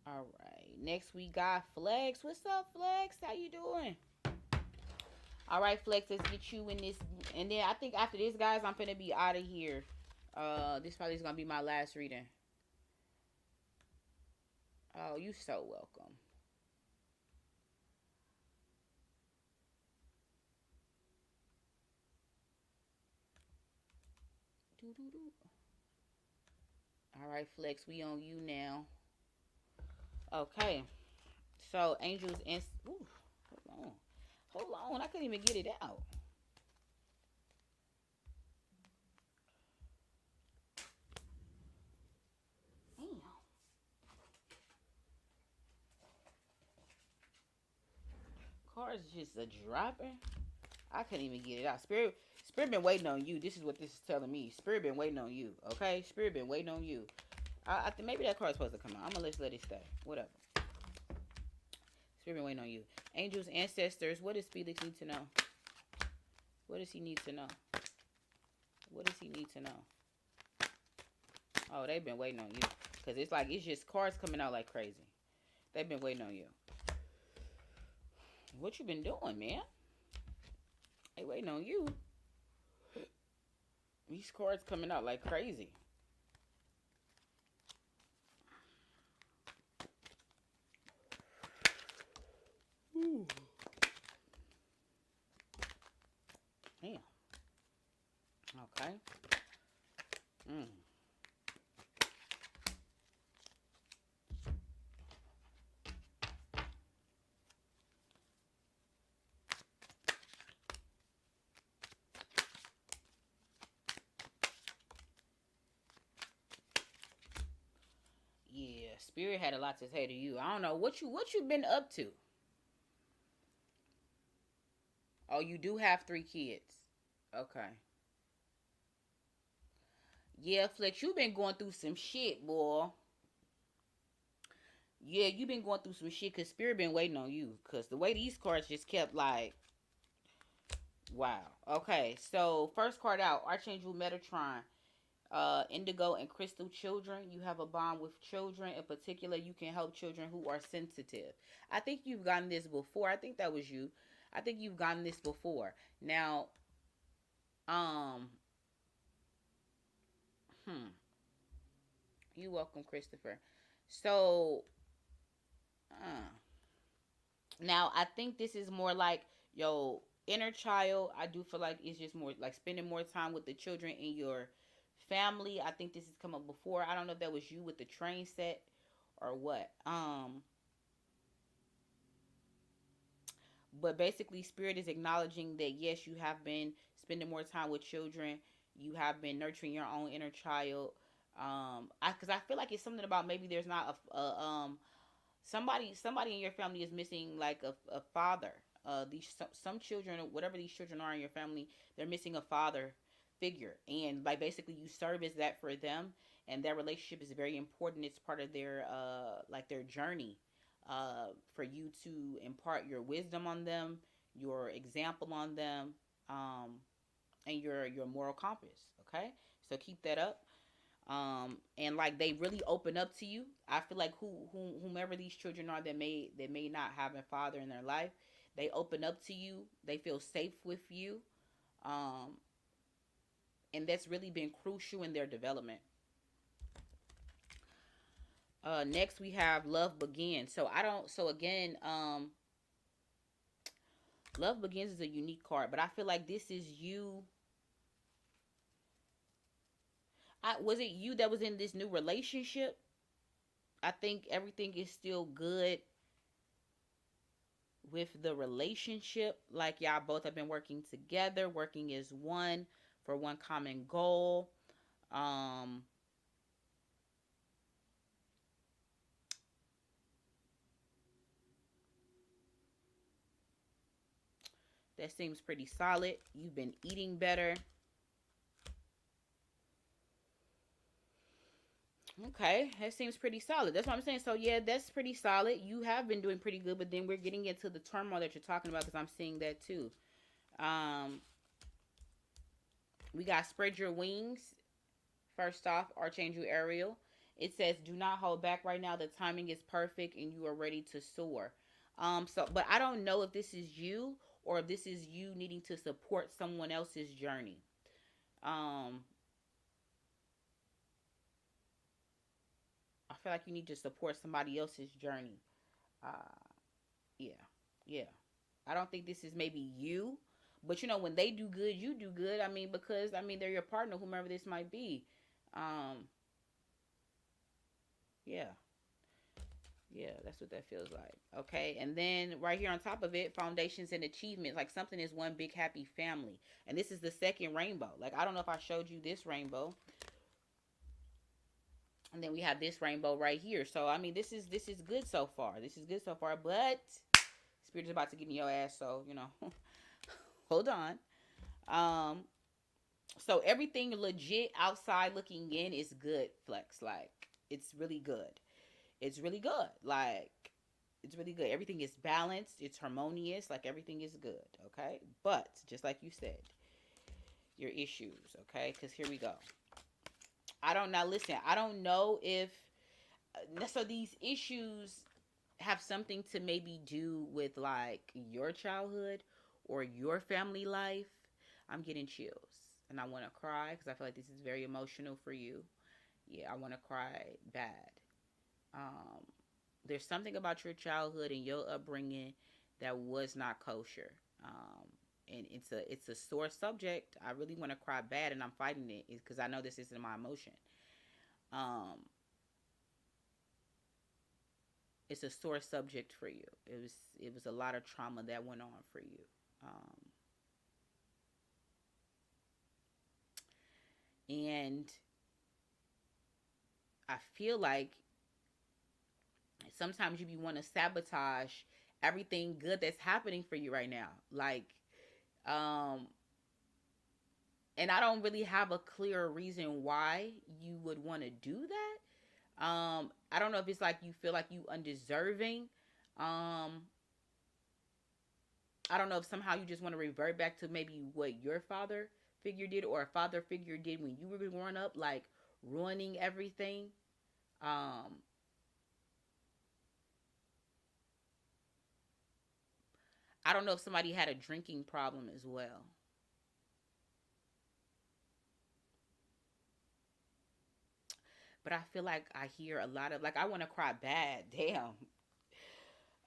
Speaker 1: All right. Next we got Flex. What's up, Flex? How you doing? All right, Flex. Let's get you in this, and then I think after this, guys, I'm gonna be out of here. This probably is gonna be my last reading. Oh, you so welcome. Doo-doo-doo. All right, Flex. We on you now. Okay. So angels and ooh, hold on, hold on. I couldn't even get it out. Damn. Cards just a dropping. I couldn't even get it out. Spirit been waiting on you. This is what this is telling me. Spirit been waiting on you. Okay, Spirit been waiting on you. I think maybe that card's supposed to come out. I'm gonna let it stay. Whatever. Spirit been waiting on you. Angels, ancestors. What does Felix need to know? What does he need to know? What does he need to know? Oh, they've been waiting on you. Cause it's like it's just cards coming out like crazy. They've been waiting on you. What you been doing, man? They waiting on you. These cards coming out like crazy. Ooh. Damn. Okay. Mm. Yeah, Spirit had a lot to say to you. I don't know what you been up to. Oh, you do have 3 kids. Okay. Yeah, Flex, you been going through some shit, boy. Yeah, you been going through some shit because Spirit been waiting on you. Because the way these cards just kept like, wow. Okay, so first card out, Archangel Metatron. Indigo and Crystal children. You have a bond with children. In particular, you can help children who are sensitive. I think you've gotten this before. I think that was you. I think you've gotten this before. Now, um, hmm. You welcome, Christopher. So, uh, now I think this is more like yo inner child. I do feel like it's just more like spending more time with the children in your family. I think this has come up before. I don't know if that was you with the train set or what. But basically, Spirit is acknowledging that yes, you have been spending more time with children. You have been nurturing your own inner child. Because I feel like it's something about maybe there's not somebody in your family is missing like a father. These some children, whatever these children are in your family, they're missing a father figure, and like basically you serve as that for them, and that relationship is very important. It's part of their like their journey, for you to impart your wisdom on them, your example on them, um, and your moral compass. Okay, so keep that up. And like they really open up to you. I feel like whomever these children are that may not have a father in their life, they open up to you. They feel safe with you, um, and that's really been crucial in their development. Next we have love begins. So I don't. So again, Love Begins is a unique card, but I feel like this is you. Was it you that was in this new relationship? I think everything is still good with the relationship. Like y'all both have been working together, working as one for one common goal. Um, that seems pretty solid. You've been eating better. Okay, that seems pretty solid. That's what I'm saying. So yeah, that's pretty solid. You have been doing pretty good, but then we're getting into the turmoil that you're talking about because I'm seeing that too. Um, we got spread your wings. First off, Archangel Ariel. It says, "Do not hold back right now. The timing is perfect, and you are ready to soar." But I don't know if this is you or if this is you needing to support someone else's journey. Um, I feel like you need to support somebody else's journey. Uh, yeah, yeah. I don't think this is maybe you, but when they do good, you do good. I mean, because they're your partner, whomever this might be. Um, yeah, yeah, that's what that feels like. Okay, and then right here on top of it, foundations and achievements. Like something is one big happy family, and this is the second rainbow. Like I don't know if I showed you this rainbow, and then we have this rainbow right here. So I mean, this is good so far. This is good so far, but spirit is about to get in your ass. So hold on. Um, so everything legit outside looking in is good, Flex. Like it's really good. It's really good. Like it's really good. Everything is balanced. It's harmonious. Like everything is good. Okay, but just like you said, your issues. Okay, because here we go. I don't now listen. I don't know if so these issues have something to maybe do with like your childhood or your family life. I'm getting chills and I want to cry because I feel like this is very emotional for you. Yeah, I want to cry bad. Um, there's something about your childhood and your upbringing that was not kosher. And it's a sore subject. I really want to cry bad, and I'm fighting it because I know this isn't my emotion. Um, it's a sore subject for you. It was a lot of trauma that went on for you. Um, and I feel like sometimes you want to sabotage everything good that's happening for you right now. Um, and I don't really have a clear reason why you would want to do that. I don't know if it's like you feel like you undeserving. Um, I don't know if somehow you just want to revert back to maybe what your father figure did or a father figure did when you were growing up, like ruining everything. Um, I don't know if somebody had a drinking problem as well. But I feel like I hear a lot of like I want to cry bad. Damn.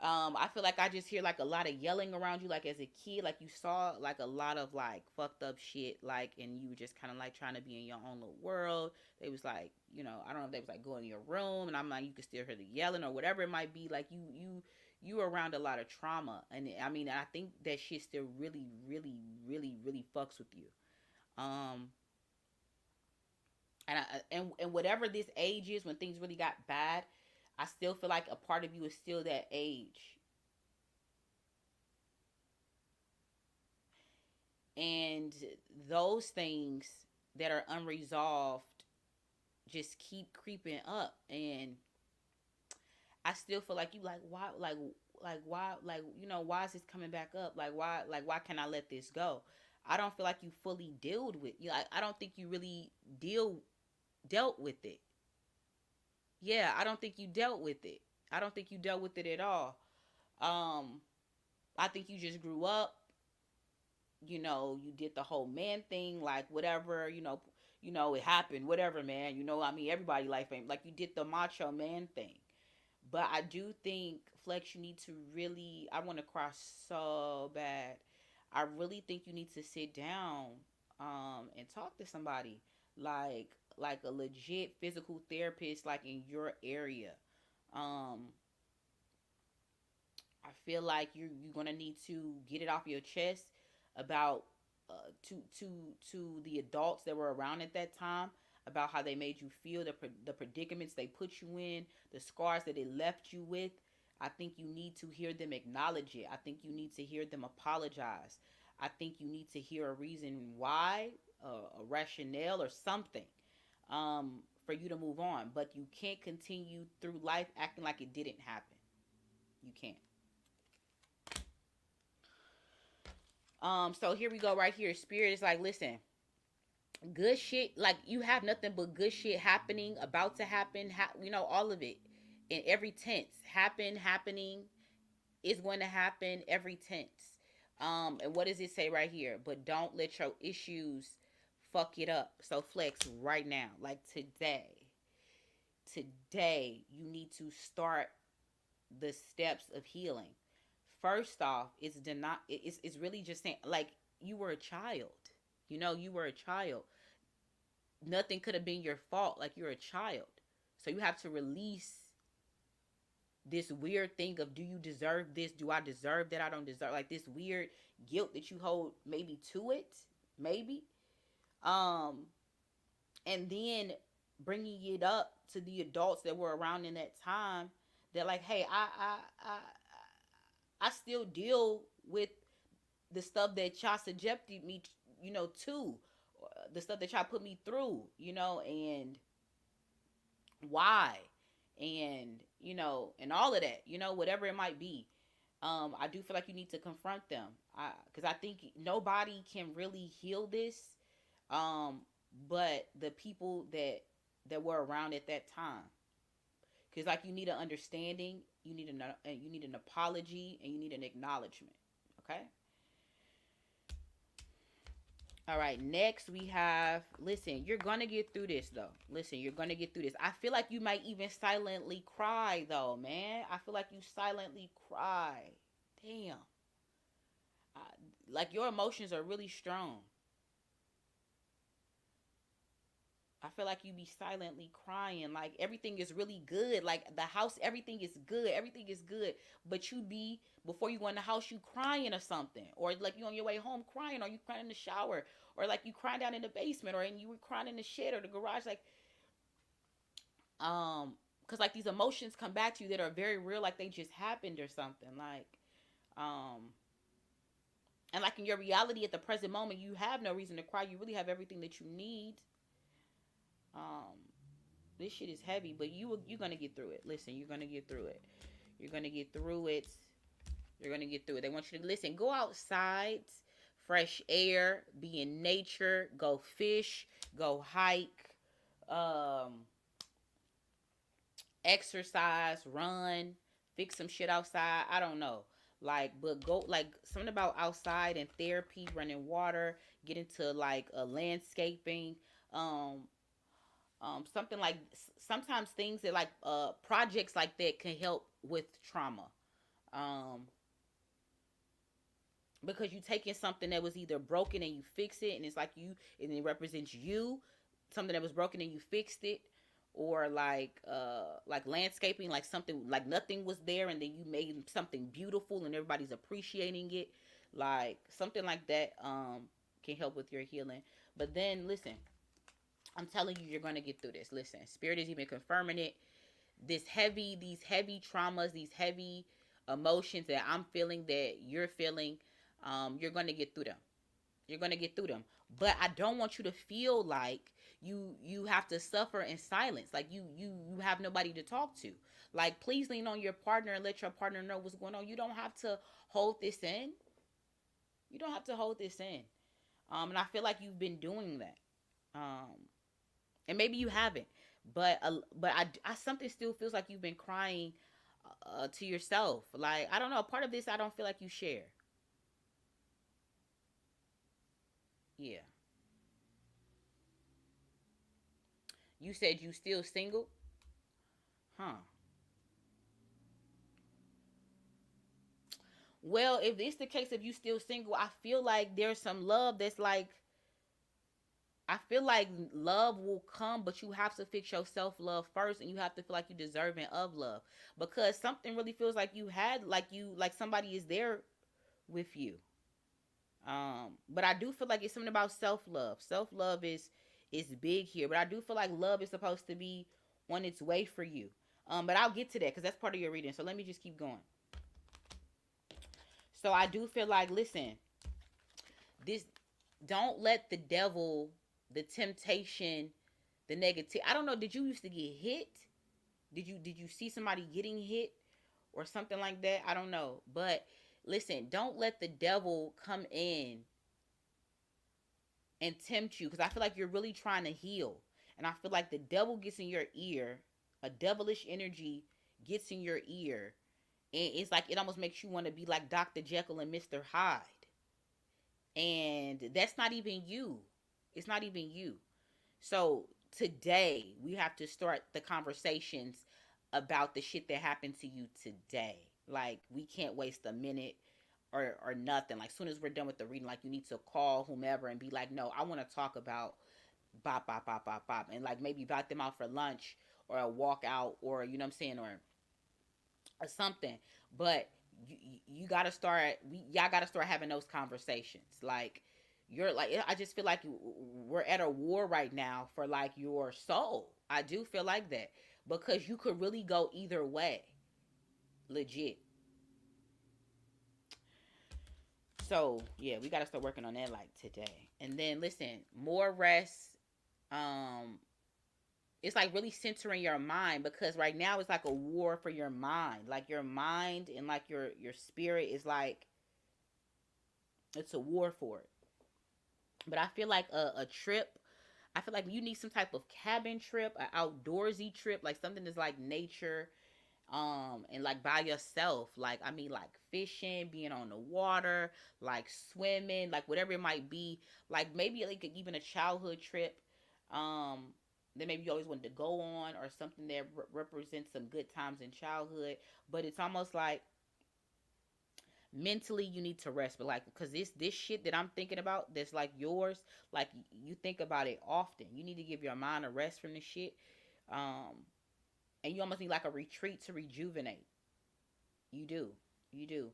Speaker 1: I feel like I just hear like a lot of yelling around you, like as a kid, like you saw like a lot of like fucked up shit, like, and you were just kind of like trying to be in your own little world. They was like, I don't know if they was like going in your room, and I'm like, you could still hear the yelling or whatever it might be. Like you were around a lot of trauma, and I mean, I think that shit still really, really, really, really fucks with you. Um, and whatever this age is when things really got bad, I still feel like a part of you is still that age. And those things that are unresolved just keep creeping up. And I still feel like you like why why why is this coming back up? Like why can I let this go? I don't feel like you fully dealt with you. I don't think you really dealt with it. Yeah, I don't think you dealt with it. I don't think you dealt with it at all. Um, I think you just grew up. You did the whole man thing, like whatever. It happened, whatever, man. I mean, everybody life ain't like you did the macho man thing, But I do think, Flex, you need to really, I want to cry so bad. I really think you need to sit down and talk to somebody like like a legit physical therapist like in your area. Um I feel like you're gonna need to get it off your chest about to the adults that were around at that time, about how they made you feel, the predicaments they put you in, the scars that they left you with. I think you need to hear them acknowledge it. I think you need to hear them apologize. I think you need to hear a reason why, a rationale or something, for you to move on. But you can't continue through life acting like it didn't happen. You can't. So here we go right here. Spirit is like, listen, good shit, like you have nothing but good shit happening, about to happen, all of it in every tense. Happening, is going to happen, every tense. And what does it say right here? But don't let your issues fuck it up. So Flex, right now, like today, you need to start the steps of healing. First off, it's really just saying, like, you were a child. You were a child. Nothing could have been your fault. Like, you're a child. So you have to release this weird thing of, do you deserve this? Do I deserve that? I don't deserve, like, this weird guilt that you hold maybe to it. Maybe. Um and then bringing it up to the adults that were around in that time. They're like, hey, I still deal with the stuff that y'all subjected me, to, the stuff that y'all put me through, and why, and and all of that, whatever it might be. I do feel like you need to confront them, because I think nobody can really heal this, but the people that were around at that time. Because, like, you need an understanding, you need an apology, and you need an acknowledgement. Okay. All right, next we have, listen, you're gonna get through this though. Listen, you're gonna get through this. I feel like you might even silently cry though, man. I feel like you silently cry. Damn. I, like, your emotions are really strong. I feel like you be silently crying. Like, everything is really good. Like, the house, everything is good. Everything is good. But you be, before you go in the house, you crying or something. Or like you on your way home crying, or you crying in the shower. Or like you crying down in the basement, or and you were crying in the shed or the garage. Like, because like these emotions come back to you that are very real, like they just happened or something. Like, um, and like in your reality at the present moment, you have no reason to cry. You really have everything that you need. Um, this shit is heavy, but you're gonna get through it. Listen, you're gonna get through it. You're gonna get through it. You're gonna get through it. They want you to listen. Go outside, fresh air, be in nature, go fish, go hike, um, exercise, run, fix some shit outside. I don't know. Like, but go, like, something about outside and therapy, running water, get into like a landscaping. Um, Something like, sometimes things that, like, projects like that can help with trauma, um because you taking something that was either broken and you fix it, and it's like you, and it represents you, something that was broken and you fixed it. Or like landscaping, like something like nothing was there and then you made something beautiful and everybody's appreciating it, like something like that, can help with your healing. But then listen, I'm telling you, you're going to get through this. Listen, Spirit is even confirming it. These heavy traumas, these heavy emotions that I'm feeling, that you're feeling, you're going to get through them. You're going to get through them. But I don't want you to feel like you have to suffer in silence. Like you have nobody to talk to. Like, please lean on your partner and let your partner know what's going on. You don't have to hold this in. You don't have to hold this in. And I feel like you've been doing that. And maybe you haven't, but I something still feels like you've been crying, to yourself. Like, I don't know, part of this I don't feel like you share. Yeah. You said you still single? Huh. Well, if it's the case, if you still single, I feel like there's some love that's like, I feel like love will come, but you have to fix your self love first, and you have to feel like you're deserving of love, because something really feels like you had, like somebody is there with you. But I do feel like it's something about self love. Self love is big here, but I do feel like love is supposed to be on its way for you. But I'll get to that because that's part of your reading. So let me just keep going. So I do feel like, listen, this, don't let the devil, the temptation, the negative. I don't know. Did you used to get hit? Did you see somebody getting hit or something like that? I don't know. But listen, don't let the devil come in and tempt you, because I feel like you're really trying to heal. And I feel like the devil gets in your ear, a devilish energy gets in your ear, and it's like it almost makes you want to be like Dr. Jekyll and Mr. Hyde. And that's not even you. It's not even you. So today we have to start the conversations about the shit that happened to you today. Like, we can't waste a minute or nothing. Like, soon as we're done with the reading, like, you need to call whomever and be like, no, I want to talk about bop bop bop bop bop, and like maybe invite them out for lunch or a walk out, or you know what I'm saying, or something. But you gotta start. Y'all gotta start having those conversations. Like, you're like, I just feel like we're at a war right now for like your soul. I do feel like that, because you could really go either way, legit. So yeah, we gotta start working on that like today. And then listen, more rest. Um, it's like really centering your mind, because right now it's like a war for your mind. Like your mind and like your spirit is like, it's a war for it. But I feel like a trip, I feel like you need some type of cabin trip, an outdoorsy trip, like something that's like nature, and like by yourself. Like, I mean, like fishing, being on the water, like swimming, like whatever it might be. Like maybe like even a childhood trip, um that maybe you always wanted to go on, or something that represents some good times in childhood. But it's almost like mentally you need to rest. But like, because this shit that I'm thinking about, that's like yours, like you think about it often. You need to give your mind a rest from this shit. um and you almost need like a retreat to rejuvenate. You do. You do.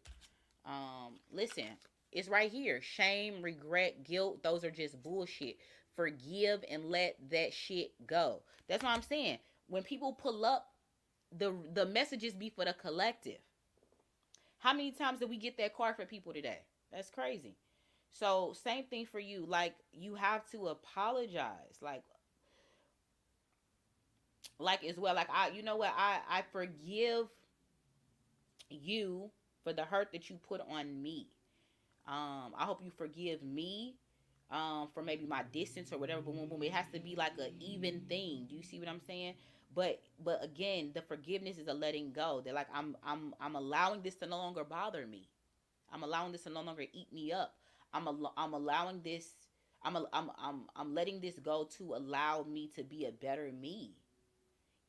Speaker 1: Listen, it's right here. Shame, regret, guilt, those are just bullshit. Forgive and let that shit go. That's what I'm saying. When people pull up, the messages be for the collective. How many times did we get that card for people today? That's crazy. So same thing for you. Like, you have to apologize. Like as well. Like, you know what? I forgive you for the hurt that you put on me. I hope you forgive me, for maybe my distance or whatever. Boom, boom, boom. It has to be like a even thing. Do you see what I'm saying? But again, the forgiveness is a letting go. They're like, I'm allowing this to no longer bother me. I'm allowing this to no longer eat me up. I'm allowing this. I'm letting this go to allow me to be a better me.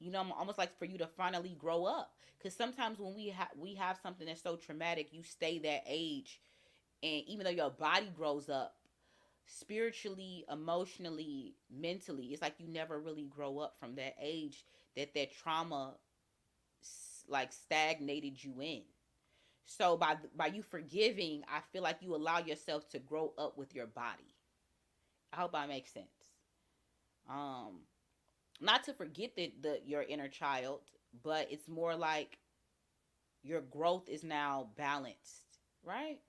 Speaker 1: You know, almost like for you to finally grow up. Because sometimes when we have something that's so traumatic, you stay that age, and even though your body grows up, spiritually, emotionally, mentally, it's like you never really grow up from that age that trauma like stagnated you in. So by you forgiving, I feel like you allow yourself to grow up with your body. I hope that makes sense. Um, Not to forget the your inner child, but it's more like your growth is now balanced, right?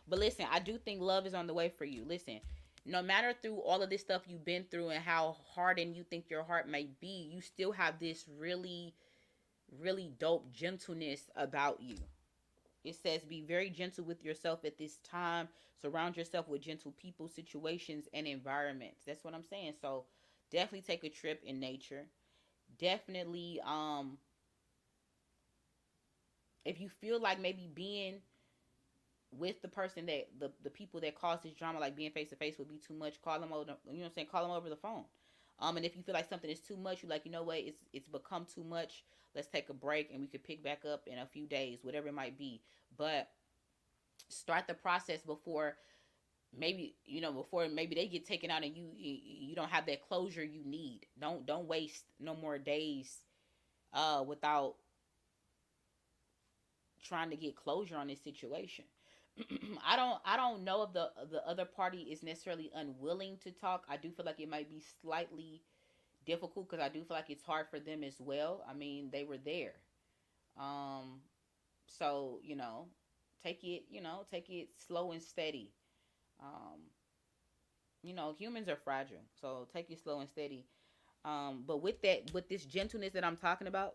Speaker 1: But listen, I do think love is on the way for you. Listen, no matter through all of this stuff you've been through and how hardened you think your heart may be, you still have this really, really dope gentleness about you. It says, be very gentle with yourself at this time. Surround yourself with gentle people, situations, and environments. That's what I'm saying. So definitely take a trip in nature. Definitely, if you feel like maybe being with the person that the people that cause this drama, like being face to face, would be too much, call them over. You know what I'm saying? Call them over the phone. And if you feel like something is too much, you like, you know what, it's become too much. Let's take a break and we could pick back up in a few days, whatever it might be. But start the process before maybe, before maybe they get taken out and you don't have that closure you need. Don't waste no more days without trying to get closure on this situation. I don't know if the other party is necessarily unwilling to talk. I do feel like it might be slightly difficult because I do feel like it's hard for them as well. I mean, they were there. Um so, take it slow and steady. Um Humans are fragile. So take it slow and steady. But with this gentleness that I'm talking about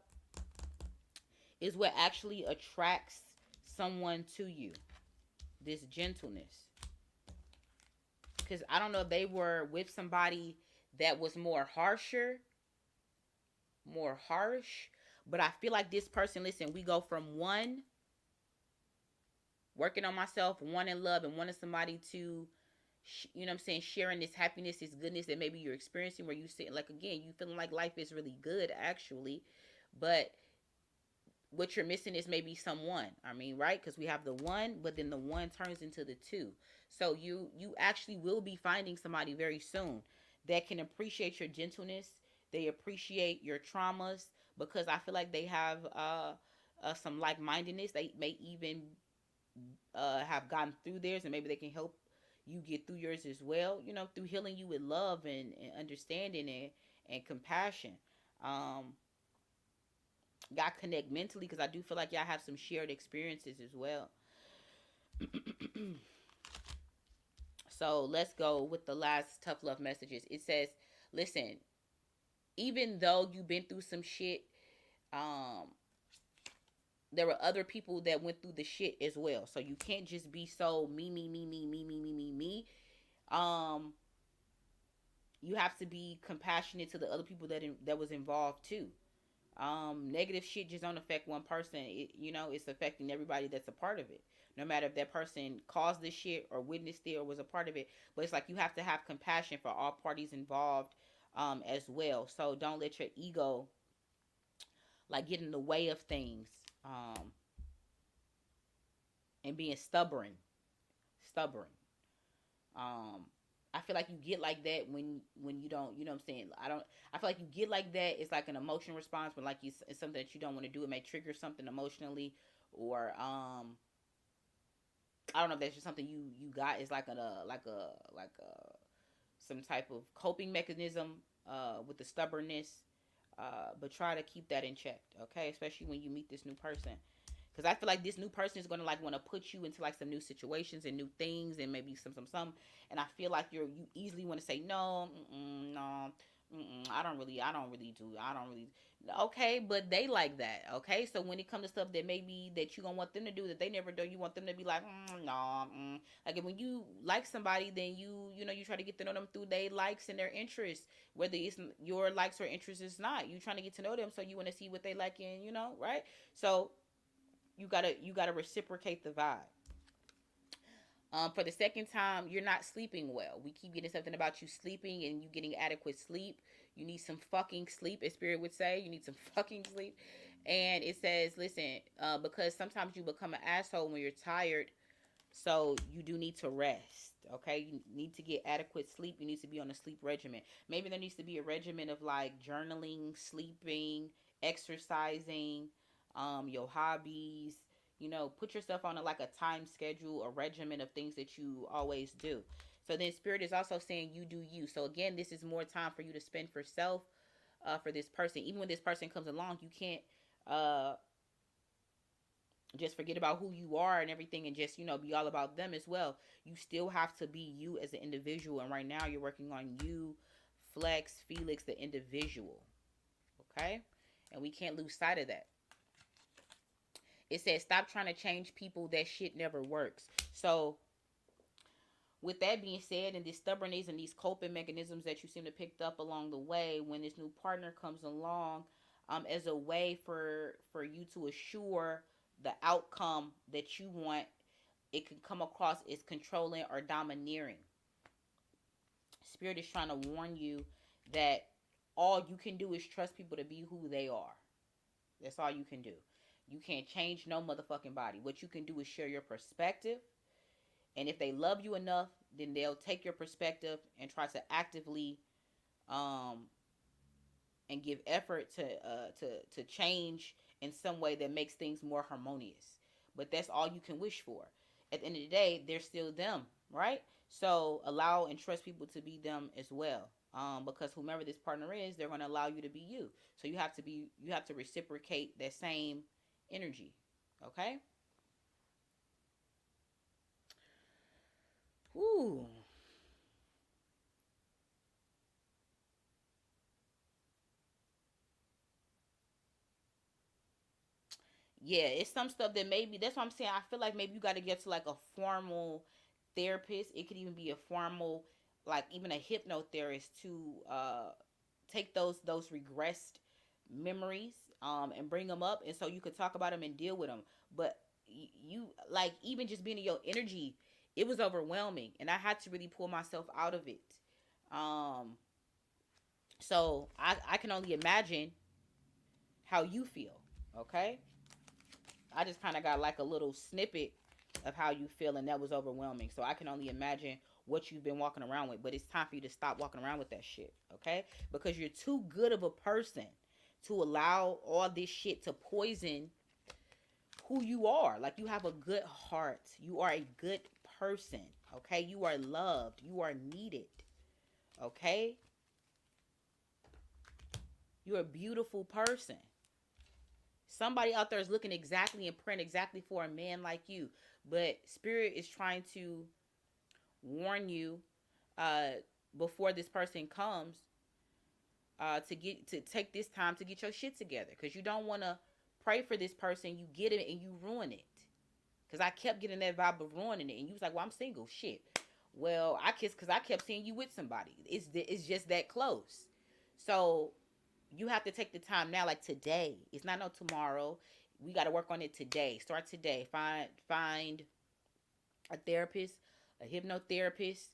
Speaker 1: is what actually attracts someone to you. This gentleness. Because I don't know if they were with somebody that was more harsh. But I feel like this person, listen, we go from one, working on myself, one in love, and wanting somebody to, I'm saying, sharing this happiness, this goodness that maybe you're experiencing, where you sit, like, again, you feeling like life is really good, actually. But what you're missing is maybe someone. I mean, right? Because we have the one, but then the one turns into the two. So you actually will be finding somebody very soon that can appreciate your gentleness. They appreciate your traumas because I feel like they have some like mindedness. They may even have gotten through theirs, and maybe they can help you get through yours as well. Through healing you with love and understanding and compassion. Um, got connect mentally because I do feel like y'all have some shared experiences as well. So let's go with the last tough love messages. It says, listen, even though you've been through some shit, um, there were other people that went through the shit as well. So you can't just be so me, me, me, me, me, me, me, me, me. Um, you have to be compassionate to the other people that was involved too. Negative shit just don't affect one person. It's affecting everybody that's a part of it. No matter if that person caused this shit or witnessed it or was a part of it. But it's like you have to have compassion for all parties involved as well. So don't let your ego like get in the way of things. And being stubborn. Um, I feel like you get like that when you don't, you know what I'm saying? I feel like you get like that. It's like an emotional response, but like it's something that you don't want to do. It may trigger something emotionally, or I don't know if that's just something you got. It's like a some type of coping mechanism with the stubbornness. But try to keep that in check, okay? Especially when you meet this new person. Because I feel like this new person is gonna like want to put you into like some new situations and new things and maybe some. And I feel like you easily want to say no, no, I don't really do, I don't really. Okay, but they like that. Okay, so when it comes to stuff that maybe that you gonna want them to do that they never do, you want them to be like, no, like when you like somebody, then you try to get to know them through their likes and their interests, whether it's your likes or interests is not. You trying to get to know them, so you want to see what they like and right. So you gotta reciprocate the vibe. For the second time, you're not sleeping well. We keep getting something about you sleeping and you getting adequate sleep. You need some fucking sleep, as Spirit would say. You need some fucking sleep. And it says, listen, because sometimes you become an asshole when you're tired, so you do need to rest. Okay, you need to get adequate sleep. You need to be on a sleep regimen. Maybe there needs to be a regimen of like journaling, sleeping, exercising, your hobbies. Put yourself on like a time schedule, a regimen of things that you always do. So then Spirit is also saying you do you. So again, this is more time for you to spend for self, for this person. Even when this person comes along, you can't uh just forget about who you are and everything and just be all about them as well. You still have to be you as an individual, and right now you're working on you, Flex Felix, the individual. Okay, and we can't lose sight of that. It says stop trying to change people. That shit never works. So with that being said, and this stubbornness and these coping mechanisms that you seem to picked up along the way, when this new partner comes along, as a way for you to assure the outcome that you want, it can come across as controlling or domineering. Spirit is trying to warn you that all you can do is trust people to be who they are. That's all you can do. You can't change no motherfucking body. What you can do is share your perspective. And if they love you enough, then they'll take your perspective and try to actively um and give effort to change in some way that makes things more harmonious. But that's all you can wish for. At the end of the day, they're still them, right? So allow and trust people to be them as well. Because whomever this partner is, they're going to allow you to be you. So you have to reciprocate that same energy. Okay. Ooh. Yeah, it's some stuff that maybe that's what I'm saying. I feel like maybe you got to get to like a formal therapist. It could even be a formal, like even a hypnotherapist to take those regressed memories and bring them up, and so you could talk about them and deal with them. But you like even just being in your energy, it was overwhelming, and I had to really pull myself out of it. Um, so I can only imagine how you feel. Okay. I just kind of got like a little snippet of how you feel, and that was overwhelming. So I can only imagine what you've been walking around with. But it's time for you to stop walking around with that shit, okay? Because you're too good of a person to allow all this shit to poison who you are. Like, you have a good heart. You are a good person, okay? You are loved. You are needed, okay? You're a beautiful person. Somebody out there is looking exactly and praying exactly for a man like you. But Spirit is trying to warn you uh, before this person comes to take this time to get your shit together. Because you don't want to pray for this person. You get it and you ruin it. Because I kept getting that vibe of ruining it. And you was like, well, I'm single. Shit. Well, I kissed because I kept seeing you with somebody. It's just that close. So you have to take the time now, like today. It's not no tomorrow. We got to work on it today. Start today. Find a therapist, a hypnotherapist,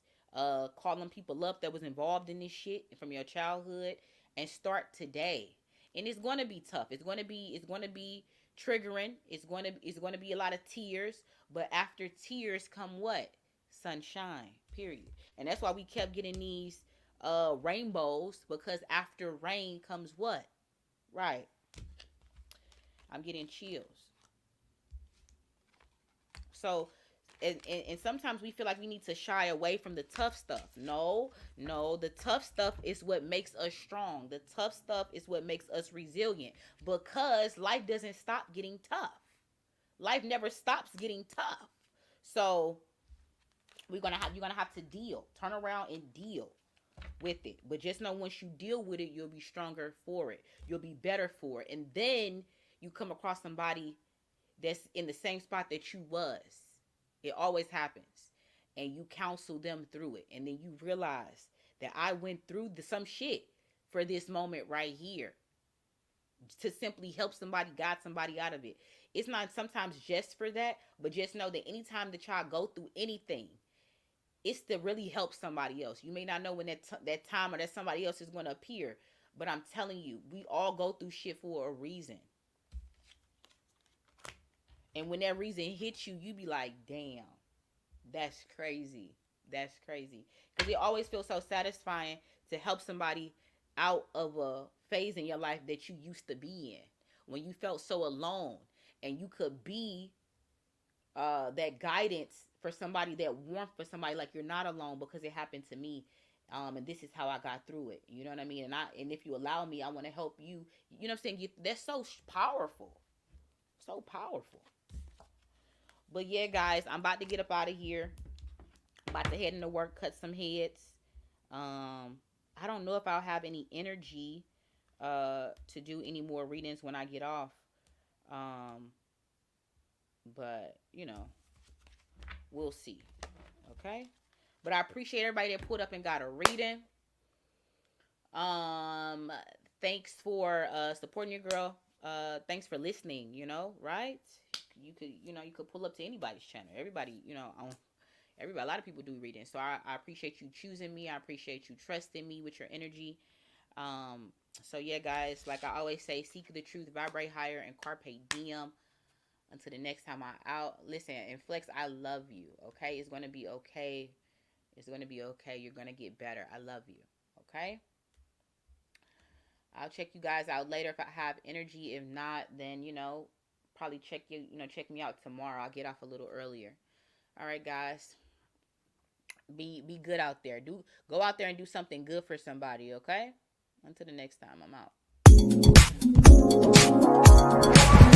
Speaker 1: calling people up that was involved in this shit from your childhood, and start today. And it's going to be tough. It's going to be triggering. It's going to be a lot of tears, but after tears come what? Sunshine. Period. And that's why we kept getting these rainbows, because after rain comes what? Right. I'm getting chills. So and sometimes we feel like we need to shy away from the tough stuff. No, no, the tough stuff is what makes us strong. The tough stuff is what makes us resilient, because life doesn't stop getting tough. Life never stops getting tough. So you're gonna have to deal. Turn around and deal with it. But just know, once you deal with it, you'll be stronger for it. You'll be better for it. And then you come across somebody that's in the same spot that you was. It always happens. And you counsel them through it. And then you realize that I went through some shit for this moment right here, to simply help somebody, guide somebody out of it. It's not sometimes just for that, but just know that anytime that y'all go through anything, it's to really help somebody else. You may not know when that time or that somebody else is going to appear, but I'm telling you, we all go through shit for a reason. And when that reason hits you, you be like, damn, that's crazy. That's crazy. Because it always feels so satisfying to help somebody out of a phase in your life that you used to be in. When you felt so alone, and you could be that guidance for somebody, that warmth for somebody, like you're not alone because it happened to me. And this is how I got through it. You know what I mean? And if you allow me, I want to help you. You know what I'm saying? That's so powerful. So powerful. But yeah, guys, I'm about to get up out of here. I'm about to head into work, cut some heads. I don't know if I'll have any energy to do any more readings when I get off. Um, but we'll see. Okay. But I appreciate everybody that put up and got a reading. Um, Thanks for supporting your girl. Thanks for listening. Right? You could pull up to anybody's channel. Everybody, everybody. A lot of people do readings, so I appreciate you choosing me. I appreciate you trusting me with your energy. So yeah, guys, like I always say, seek the truth, vibrate higher, and carpe diem. Until the next time I'm out, listen, and Flex, I love you. Okay, it's gonna be okay. It's gonna be okay. You're gonna get better. I love you. Okay. I'll check you guys out later if I have energy. If not, then probably check me out tomorrow. I'll get off a little earlier. All right, guys. Be good out there. Go out there and do something good for somebody, okay? Until the next time, I'm out.